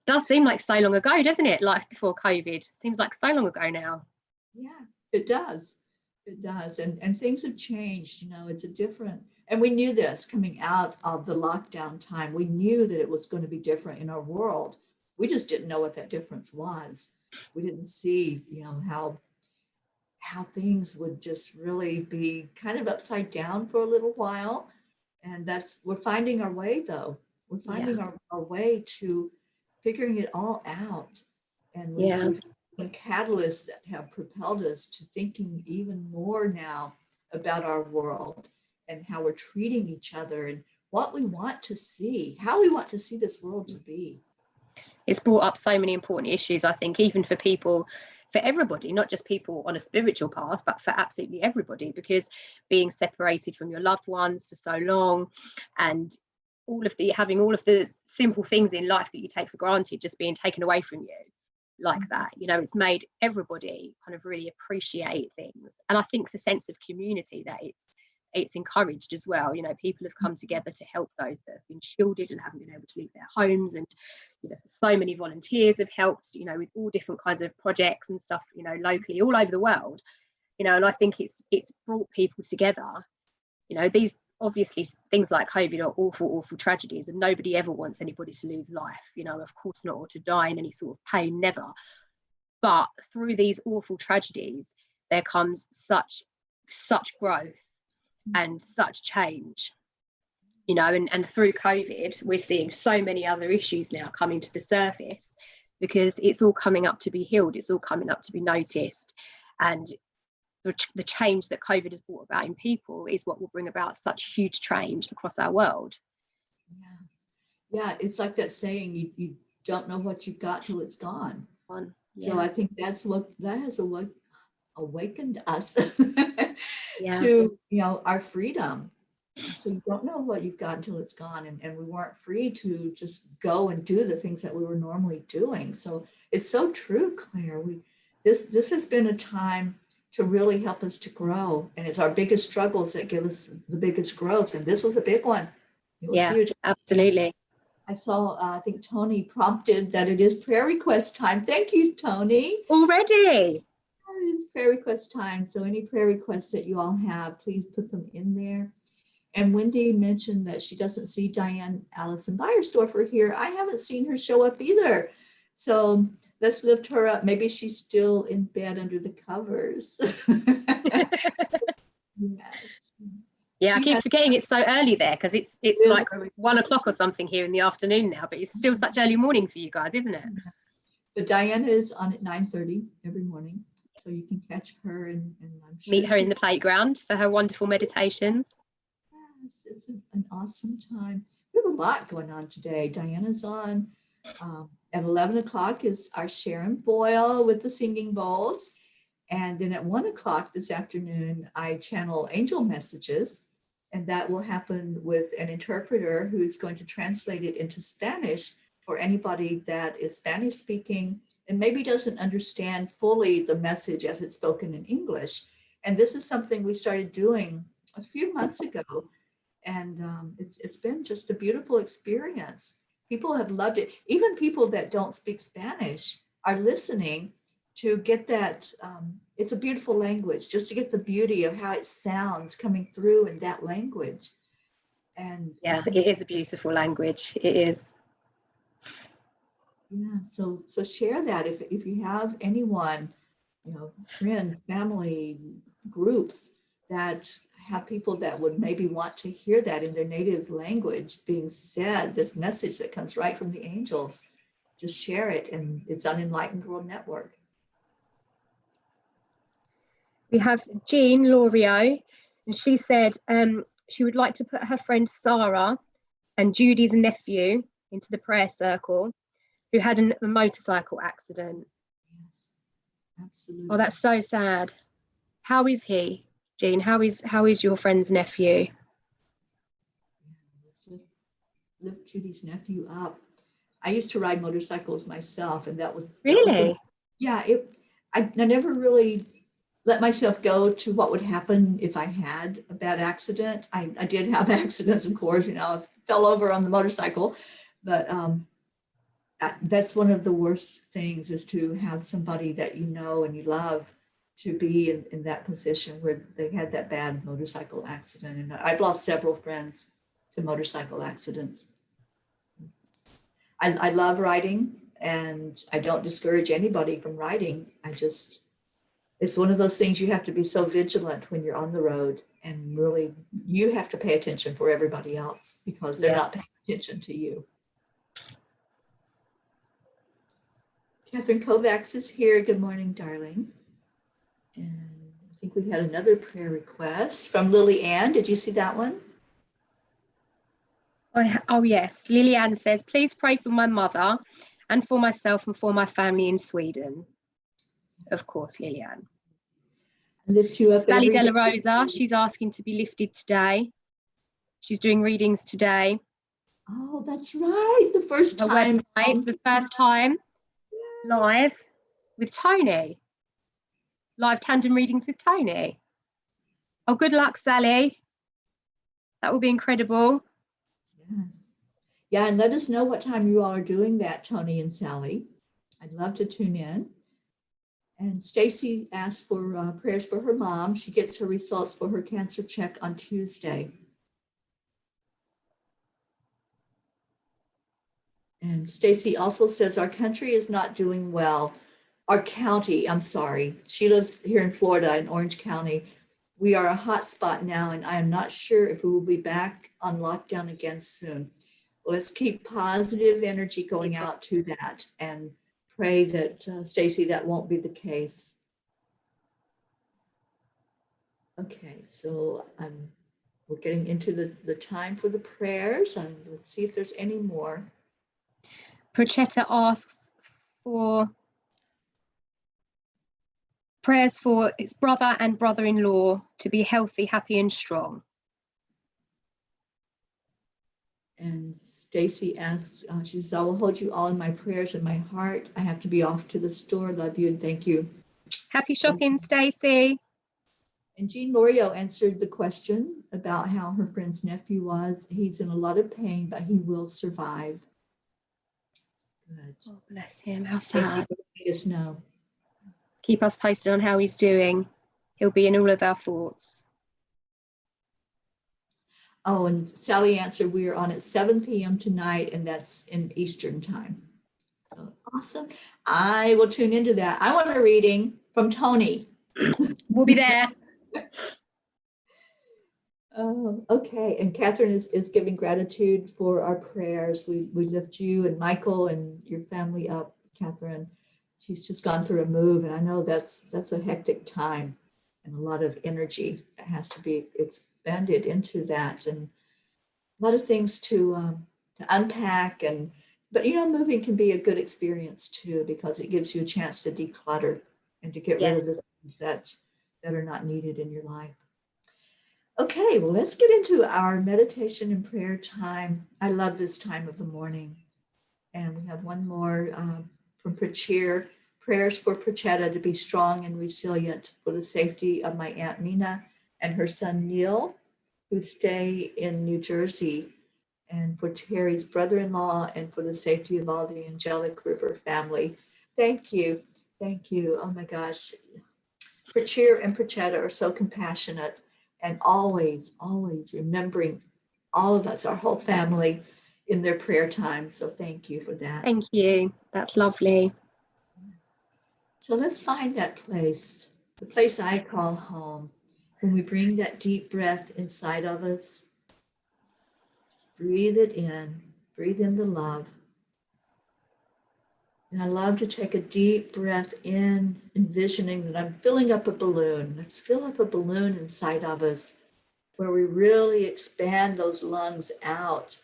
S2: does seem like so long ago, doesn't it? Like before COVID, seems like so long ago now.
S1: Yeah, it does. It does. And things have changed, you know, it's a different, and we knew this coming out of the lockdown time. We knew that it was going to be different in our world. We just didn't know what that difference was. We didn't see, you know, how things would just really be kind of upside down for a little while. And we're finding our way though. We're
S2: Yeah,
S1: finding our way to figuring it all out. And
S2: yeah.
S1: we've been catalysts that have propelled us to thinking even more now about our world and how we're treating each other and what we want to see, how we want to see this world to be.
S2: It's brought up so many important issues, I think, even for people, for everybody, not just people on a spiritual path, but for absolutely everybody, because being separated from your loved ones for so long, and having all of the simple things in life that you take for granted just being taken away from you like that, you know, it's made everybody kind of really appreciate things. And I think the sense of community that it's encouraged as well. You know, people have come together to help those that have been shielded and haven't been able to leave their homes. And, you know, so many volunteers have helped, you know, with all different kinds of projects and stuff, you know, locally, all over the world, you know, and I think it's brought people together. You know, these obviously things like COVID are awful tragedies, and nobody ever wants anybody to lose life, you know, of course not, or to die in any sort of pain, never. But through these awful tragedies, there comes such growth and such change, you know, and through COVID, we're seeing so many other issues now coming to the surface, because it's all coming up to be healed, it's all coming up to be noticed. And the change that COVID has brought about in people is what will bring about such huge change across our world.
S1: Yeah, it's like that saying, you don't know what you've got till it's gone.
S2: Yeah.
S1: So I think that has awakened us
S2: Yeah.
S1: to, you know, our freedom. So you don't know what you've got until it's gone. And we weren't free to just go and do the things that we were normally doing. So it's so true, Claire. This has been a time to really help us to grow. And it's our biggest struggles that give us the biggest growth. And this was a big one. It was huge.
S2: Absolutely.
S1: I saw, I think Tony prompted that it is prayer request time. Thank you, Tony.
S2: Already.
S1: It's prayer request time. So any prayer requests that you all have, please put them in there. And Wendy mentioned that she doesn't see Diane Allison Beiersdorfer here. I haven't seen her show up either. So let's lift her up. Maybe she's still in bed under the covers. Yeah.
S2: Yeah, I
S1: She
S2: keep
S1: has,
S2: forgetting it's so early there because it's
S1: it is
S2: like
S1: early.
S2: 1 o'clock or something here in the afternoon now, but it's still such early morning for you guys, isn't it?
S1: But Diana is on at 9:30 every morning, so you can catch her, and I'm sure
S2: Meet her in the playground for her wonderful meditations.
S1: yes, it's an awesome time. We have a lot going on today. Diana's on at 11 o'clock is our Sharon Boyle with the singing bowls. And then at 1 o'clock this afternoon, I channel angel messages. And that will happen with an interpreter who's going to translate it into Spanish for anybody that is Spanish speaking and maybe doesn't understand fully the message as it's spoken in English. And this is something we started doing a few months ago. And it's been just a beautiful experience. People have loved it. Even people that don't speak Spanish are listening to get that. It's a beautiful language, just to get the beauty of how it sounds coming through in that language. And
S2: Yeah, it is a beautiful language. It is.
S1: yeah, so share that if you have anyone, friends, family, groups that have people that would maybe want to hear that in their native language being said, this message that comes right from the angels, just share it. And it's on Enlightened World Network.
S2: We have Jean Lorio, and she said she would like to put her friend Sarah and Judy's nephew into the prayer circle who had a motorcycle accident.
S1: Yes, absolutely.
S2: Oh, that's so sad. How is he, Jean? How is your friend's nephew?
S1: Yeah, let's lift Judy's nephew up. I used to ride motorcycles myself, and that was
S2: Really?
S1: yeah. I never really let myself go to what would happen if I had a bad accident. I did have accidents, of course. I fell over on the motorcycle, but that's one of the worst things, is to have somebody that you know and you love to be in that position where they had that bad motorcycle accident. And I've lost several friends to motorcycle accidents. I love riding, and I don't discourage anybody from riding. It's one of those things you have to be so vigilant when you're on the road, and really you have to pay attention for everybody else because they're not paying attention to you. Catherine Kovacs is here. Good morning, darling. And I think we had another prayer request from Lily Ann. Did you see that one?
S2: Oh yes, Lillian says, please pray for my mother and for myself and for my family in Sweden. Of course, Lillian.
S1: Lift you up
S2: Sally
S1: every
S2: Della
S1: day.
S2: Rosa, she's asking to be lifted today. She's doing readings today.
S1: Oh, that's right. The first
S2: Her
S1: time.
S2: website, the first time live with Tony. Live tandem readings with Tony. Oh, good luck, Sally. That will be incredible.
S1: Yes. Yeah, and let us know what time you all are doing that, Tony and Sally. I'd love to tune in. And Stacy asked for prayers for her mom. She gets her results for her cancer check on Tuesday. And Stacy also says our country is not doing well. Our county, I'm sorry. She lives here in Florida in Orange County. We are a hot spot now, and I am not sure if we will be back on lockdown again soon. Let's keep positive energy going out to that and pray that, Stacy, that won't be the case. Okay, so we're getting into the time for the prayers, and let's see if there's any more.
S2: Prochetta asks for prayers for his brother and brother-in-law to be healthy, happy and strong.
S1: And Stacy asks, she says, I will hold you all in my prayers and my heart. I have to be off to the store. Love you and thank you.
S2: Happy shopping, Stacy.
S1: And Jean Lorio answered the question about how her friend's nephew was. He's in a lot of pain, but he will survive. Good.
S2: Oh, bless him. How sad.
S1: Let us know.
S2: Keep us posted on how he's doing. He'll be in all of our thoughts.
S1: Oh, and Sally answered, we are on at 7 p.m. tonight, and that's in Eastern time. So awesome. I will tune into that. I want a reading from Tony.
S2: We'll be there.
S1: Okay, and Catherine is giving gratitude for our prayers. We lift you and Michael and your family up, Catherine. She's just gone through a move, and I know that's a hectic time and a lot of energy that has to be expended into that, and a lot of things to unpack. And but moving can be a good experience too because it gives you a chance to declutter and to get rid
S2: Yes.
S1: of the things that are not needed in your life. Okay, well, let's get into our meditation and prayer time. I love this time of the morning. And we have one more from Prachir, prayers for Prachetta to be strong and resilient for the safety of my Aunt Nina and her son Neil, who stay in New Jersey, and for Terry's brother-in-law and for the safety of all the Angelic River family. Thank you. Thank you. Oh my gosh. Prachir and Prachetta are so compassionate and always, always remembering all of us, our whole family, in their prayer time. So thank you for that.
S2: Thank you. That's lovely.
S1: So let's find that place, the place I call home. When we bring that deep breath inside of us, just breathe it in, breathe in the love. And I love to take a deep breath in, envisioning that I'm filling up a balloon. Let's fill up a balloon inside of us where we really expand those lungs out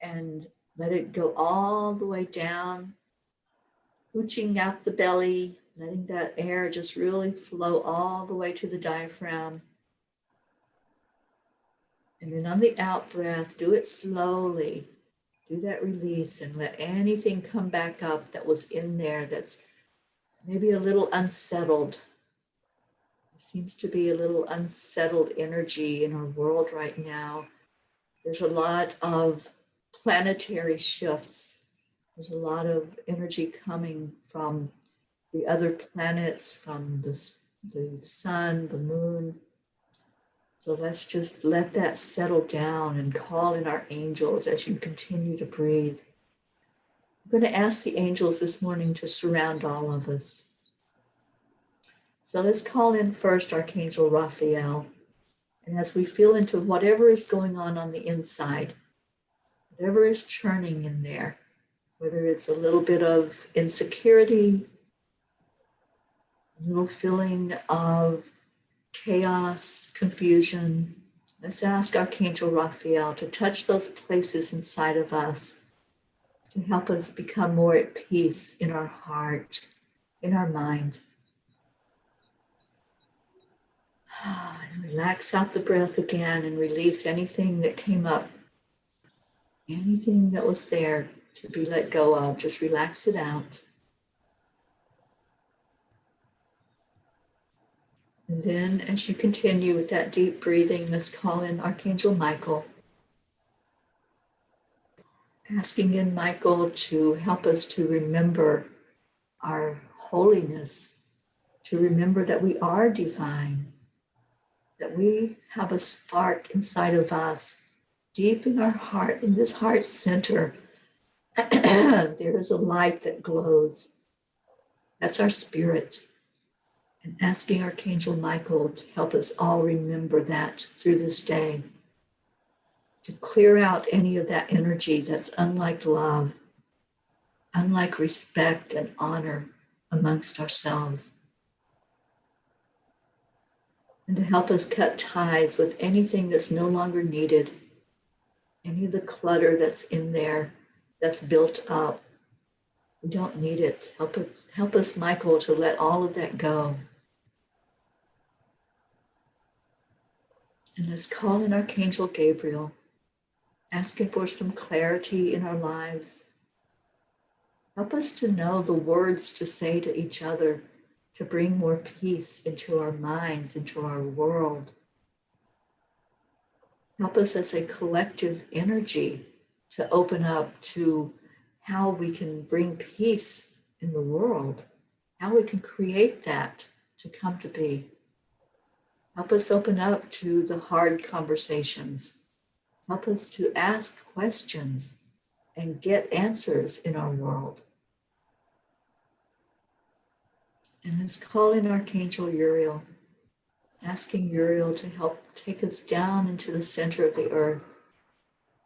S1: and let it go all the way down, hooching out the belly, letting that air just really flow all the way to the diaphragm. And then on the out breath, do it slowly. Do that release and let anything come back up that was in there that's maybe a little unsettled. There seems to be a little unsettled energy in our world right now. There's a lot of planetary shifts. There's a lot of energy coming from the other planets, from the sun, the moon. So let's just let that settle down and call in our angels as you continue to breathe. I'm going to ask the angels this morning to surround all of us. So let's call in first Archangel Raphael. And as we feel into whatever is going on the inside, whatever is churning in there, whether it's a little bit of insecurity, a little feeling of chaos, confusion, let's ask Archangel Raphael to touch those places inside of us to help us become more at peace in our heart, in our mind. And relax out the breath again and release anything that came up, anything that was there to be let go of. Just relax it out. And then as you continue with that deep breathing, let's call in Archangel Michael, asking in Michael to help us to remember our holiness, to remember that we are divine, that we have a spark inside of us, deep in our heart, in this heart center. There is a light that glows. That's our spirit. And asking Archangel Michael to help us all remember that through this day, to clear out any of that energy that's unlike love, unlike respect and honor amongst ourselves. And to help us cut ties with anything that's no longer needed, any of the clutter that's in there, that's built up. We don't need it. Help us, Michael, to let all of that go. And let's call in Archangel Gabriel, asking for some clarity in our lives. Help us to know the words to say to each other to bring more peace into our minds, into our world. Help us as a collective energy to open up to how we can bring peace in the world, how we can create that to come to be. Help us open up to the hard conversations. Help us to ask questions and get answers in our world. And let's call in Archangel Uriel, asking Uriel to help take us down into the center of the earth,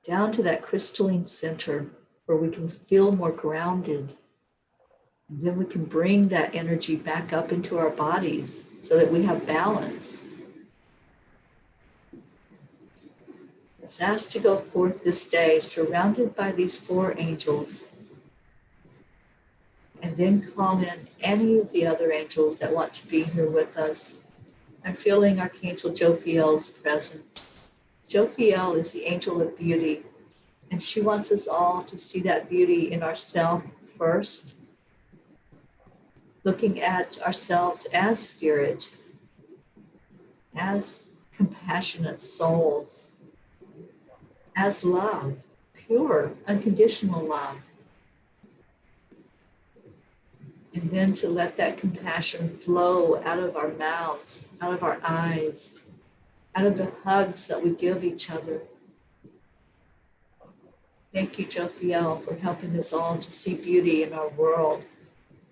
S1: down to that crystalline center where we can feel more grounded. And then we can bring that energy back up into our bodies so that we have balance. Let's ask to go forth this day surrounded by these 4 angels, and then call in any of the other angels that want to be here with us. I'm feeling Archangel Jophiel's presence. Jophiel is the angel of beauty, and she wants us all to see that beauty in ourselves first, looking at ourselves as spirit, as compassionate souls, as love, pure, unconditional love. And then to let that compassion flow out of our mouths, out of our eyes, out of the hugs that we give each other. Thank you, Jophiel, for helping us all to see beauty in our world,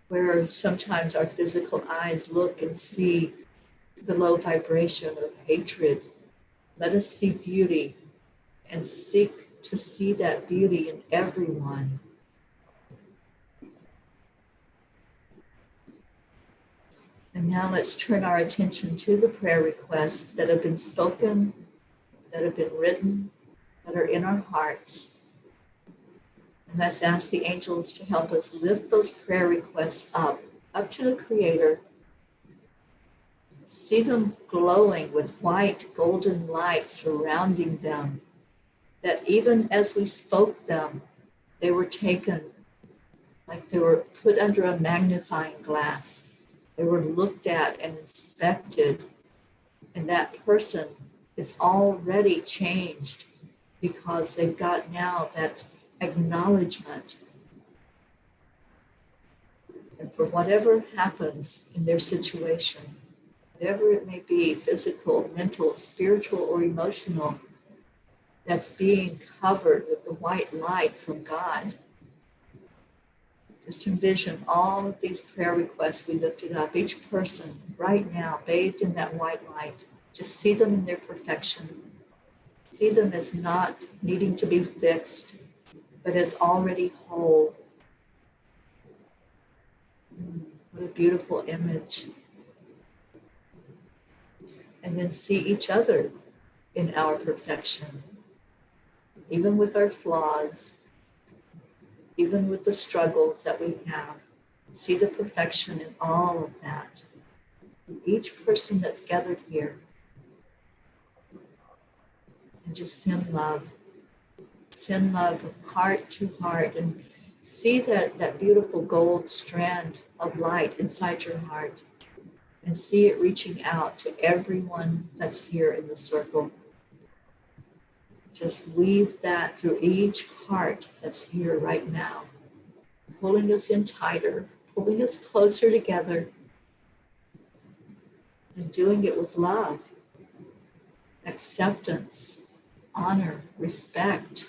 S1: where sometimes our physical eyes look and see the low vibration of hatred. Let us see beauty and seek to see that beauty in everyone. And now let's turn our attention to the prayer requests that have been spoken, that have been written, that are in our hearts. And let's ask the angels to help us lift those prayer requests up to the Creator. See them glowing with white golden light surrounding them, that even as we spoke them, they were taken like they were put under a magnifying glass. They were looked at and inspected, and that person is already changed because they've got now that acknowledgement. And for whatever happens in their situation, whatever it may be, physical, mental, spiritual, or emotional, that's being covered with the white light from God. Just envision all of these prayer requests we lifted up, each person right now bathed in that white light. Just see them in their perfection. See them as not needing to be fixed, but as already whole. What a beautiful image. And then see each other in our perfection, even with our flaws, even with the struggles that we have. See the perfection in all of that. In each person that's gathered here. And just send love. Send love heart to heart, and see that beautiful gold strand of light inside your heart, and see it reaching out to everyone that's here in the circle. Just weave that through each heart that's here right now, pulling us in tighter, pulling us closer together, and doing it with love, acceptance, honor, respect.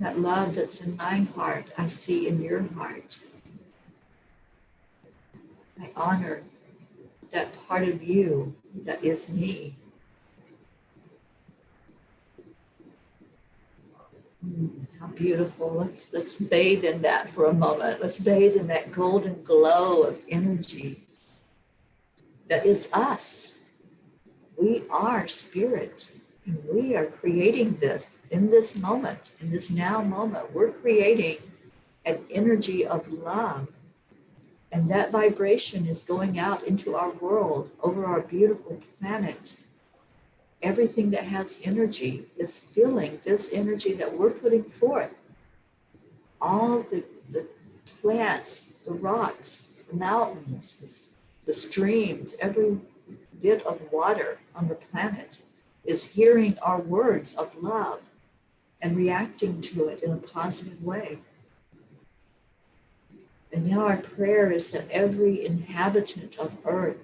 S1: That love that's in my heart, I see in your heart. I honor that part of you that is me. How beautiful. Let's bathe in that for a moment. Let's bathe in that golden glow of energy that is us. We are spirit, and we are creating this in this moment, in this now moment. We're creating an energy of love. And that vibration is going out into our world, over our beautiful planet. Everything that has energy is feeling this energy that we're putting forth. All the plants, the rocks, the mountains, the streams, every bit of water on the planet is hearing our words of love and reacting to it in a positive way. And now our prayer is that every inhabitant of Earth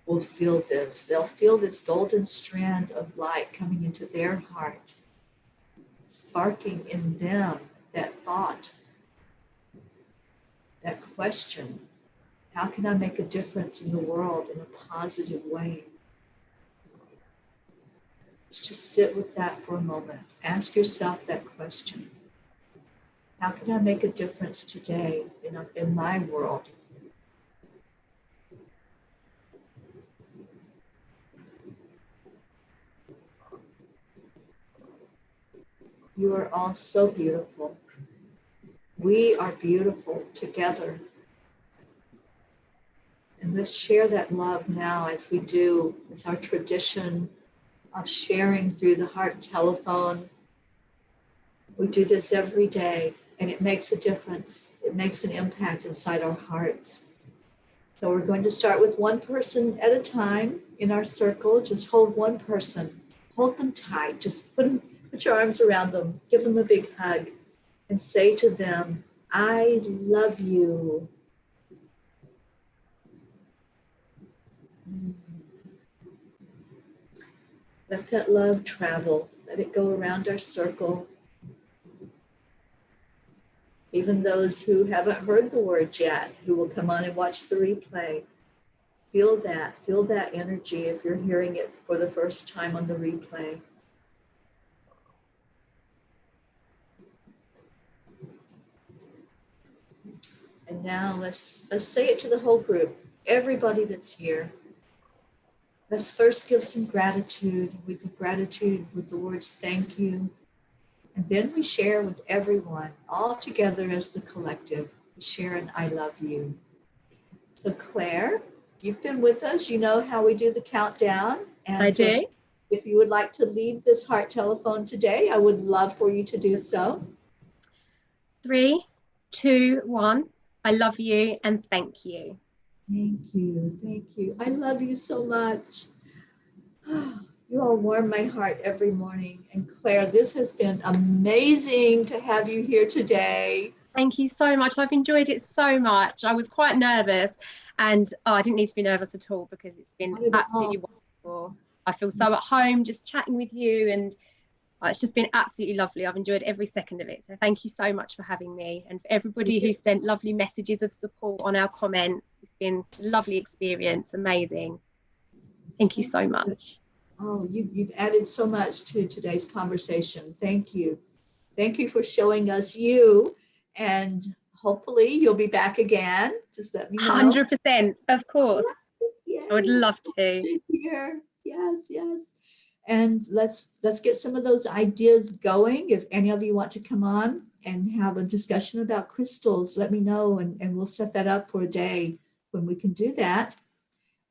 S1: will feel this. They'll feel this golden strand of light coming into their heart, sparking in them that thought, that question, How can I make a difference in the world in a positive way? Just sit with that for a moment. Ask yourself that question. How can I make a difference today in my world? You are all so beautiful. We are beautiful together. And let's share that love now as we do. It's our tradition of sharing through the heart telephone. We do this every day, and it makes a difference. It makes an impact inside our hearts. So we're going to start with one person at a time in our circle. Just hold one person. Hold them tight. Just put your arms around them. Give them a big hug and say to them, I love you. Let that love travel. Let it go around our circle. Even those who haven't heard the words yet, who will come on and watch the replay, feel that energy if you're hearing it for the first time on the replay. And now let's say it to the whole group, everybody that's here. Let's first give some gratitude. We give gratitude with the words thank you. And then we share with everyone, all together as the collective. We share an I love you. So Claire, you've been with us. You know how we do the countdown. And
S2: I
S1: so
S2: do.
S1: if you would like to lead this heart telephone today, I would love for you to do so.
S2: 3, 2, 1. I love you and thank you.
S1: Thank you. Thank you. I love you so much. You all warm my heart every morning. And Claire, this has been amazing to have you here today.
S2: Thank you so much. I've enjoyed it so much. I was quite nervous and I didn't need to be nervous at all because it's been absolutely wonderful. I feel so at home just chatting with you, and it's just been absolutely lovely. I've enjoyed every second of it. So thank you so much for having me, and for everybody who sent lovely messages of support on our comments. It's been a lovely experience. Amazing. Thank you so much.
S1: Oh, you've added so much to today's conversation. Thank you. Thank you for showing us you, and hopefully you'll be back again. Just let me know.
S2: 100%, of course.
S1: Yes.
S2: I would love to.
S1: Here. Yes, yes. And let's get some of those ideas going. If any of you want to come on and have a discussion about crystals, let me know, and we'll set that up for a day when we can do that.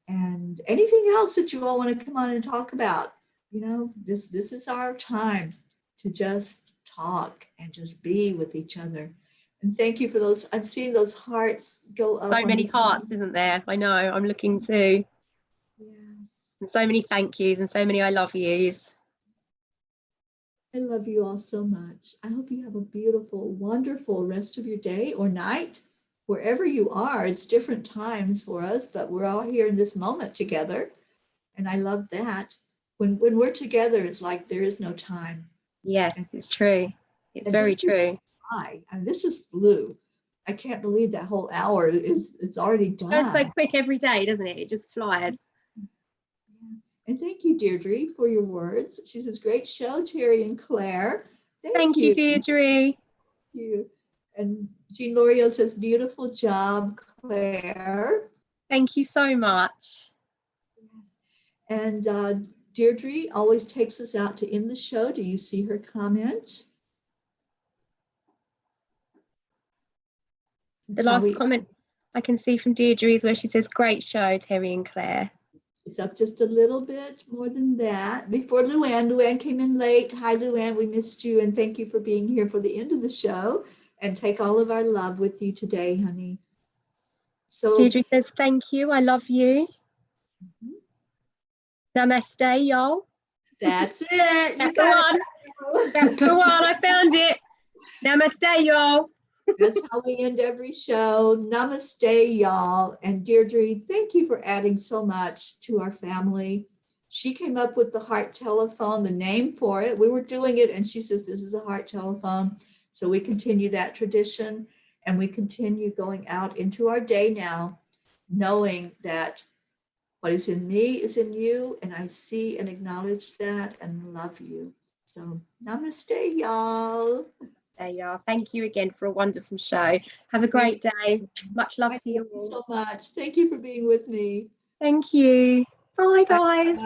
S1: And anything else that you all want to come on and talk about, this is our time to just talk and just be with each other. And thank you for those. I'm seeing those hearts go up.
S2: So many hearts, isn't there? I know. I'm looking too.
S1: Yes.
S2: And so many thank yous and so many I love yous.
S1: I love you all so much. I hope you have a beautiful, wonderful rest of your day or night. Wherever you are, it's different times for us, but we're all here in this moment together. And I love that. When we're together, it's like there is no time.
S2: Yes, it's true. It's very true.
S1: I mean, this just flew. I can't believe that whole hour is already done.
S2: It goes so quick every day, doesn't it? It just flies.
S1: And thank you, Deirdre, for your words. She says, great show, Teri and Claire.
S2: Thank you, Deirdre.
S1: Thank you. And Jean Lorio says, beautiful job, Claire.
S2: Thank you so much.
S1: And Deirdre always takes us out to end the show. Do you see her comment?
S2: The last comment I can see from Deirdre is where she says, great show, Teri and Claire.
S1: It's up just a little bit more than that. Before Luann. Luann came in late. Hi, Luann. We missed you. And thank you for being here for the end of the show. And take all of our love with you today, honey. So
S2: Deirdre says, thank you. I love you. Namaste, y'all.
S1: That's it.
S2: That's the one. That's the one. I found it. Namaste, y'all.
S1: That's how we end every show. Namaste, y'all. And Deirdre, thank you for adding so much to our family. She came up with the heart telephone, the name for it. We were doing it, and she says, this is a heart telephone. So we continue that tradition, and we continue going out into our day now knowing that what is in me is in you, and I see and acknowledge that and love you. So namaste, y'all.
S2: There you are. Thank you again for a wonderful show. Have a
S1: Thank
S2: great day. Much love to you
S1: you
S2: all.
S1: so much. Thank you for being with me.
S2: Thank you. Bye,
S1: Bye.
S2: guys.